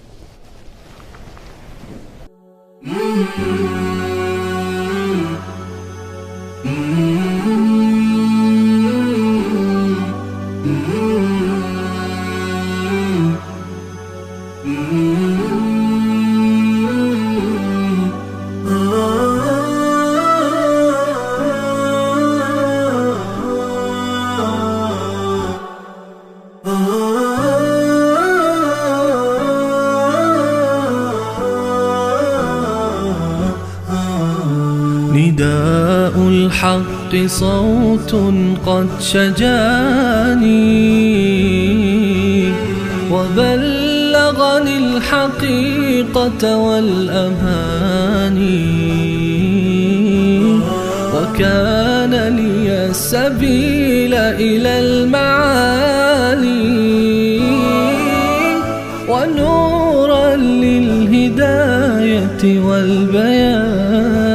نداء الحق صوت قد شجاني وبلغني الحقيقة والأماني، وكان لي السبيل إلى المعالي، ونورا للهداية والبيان.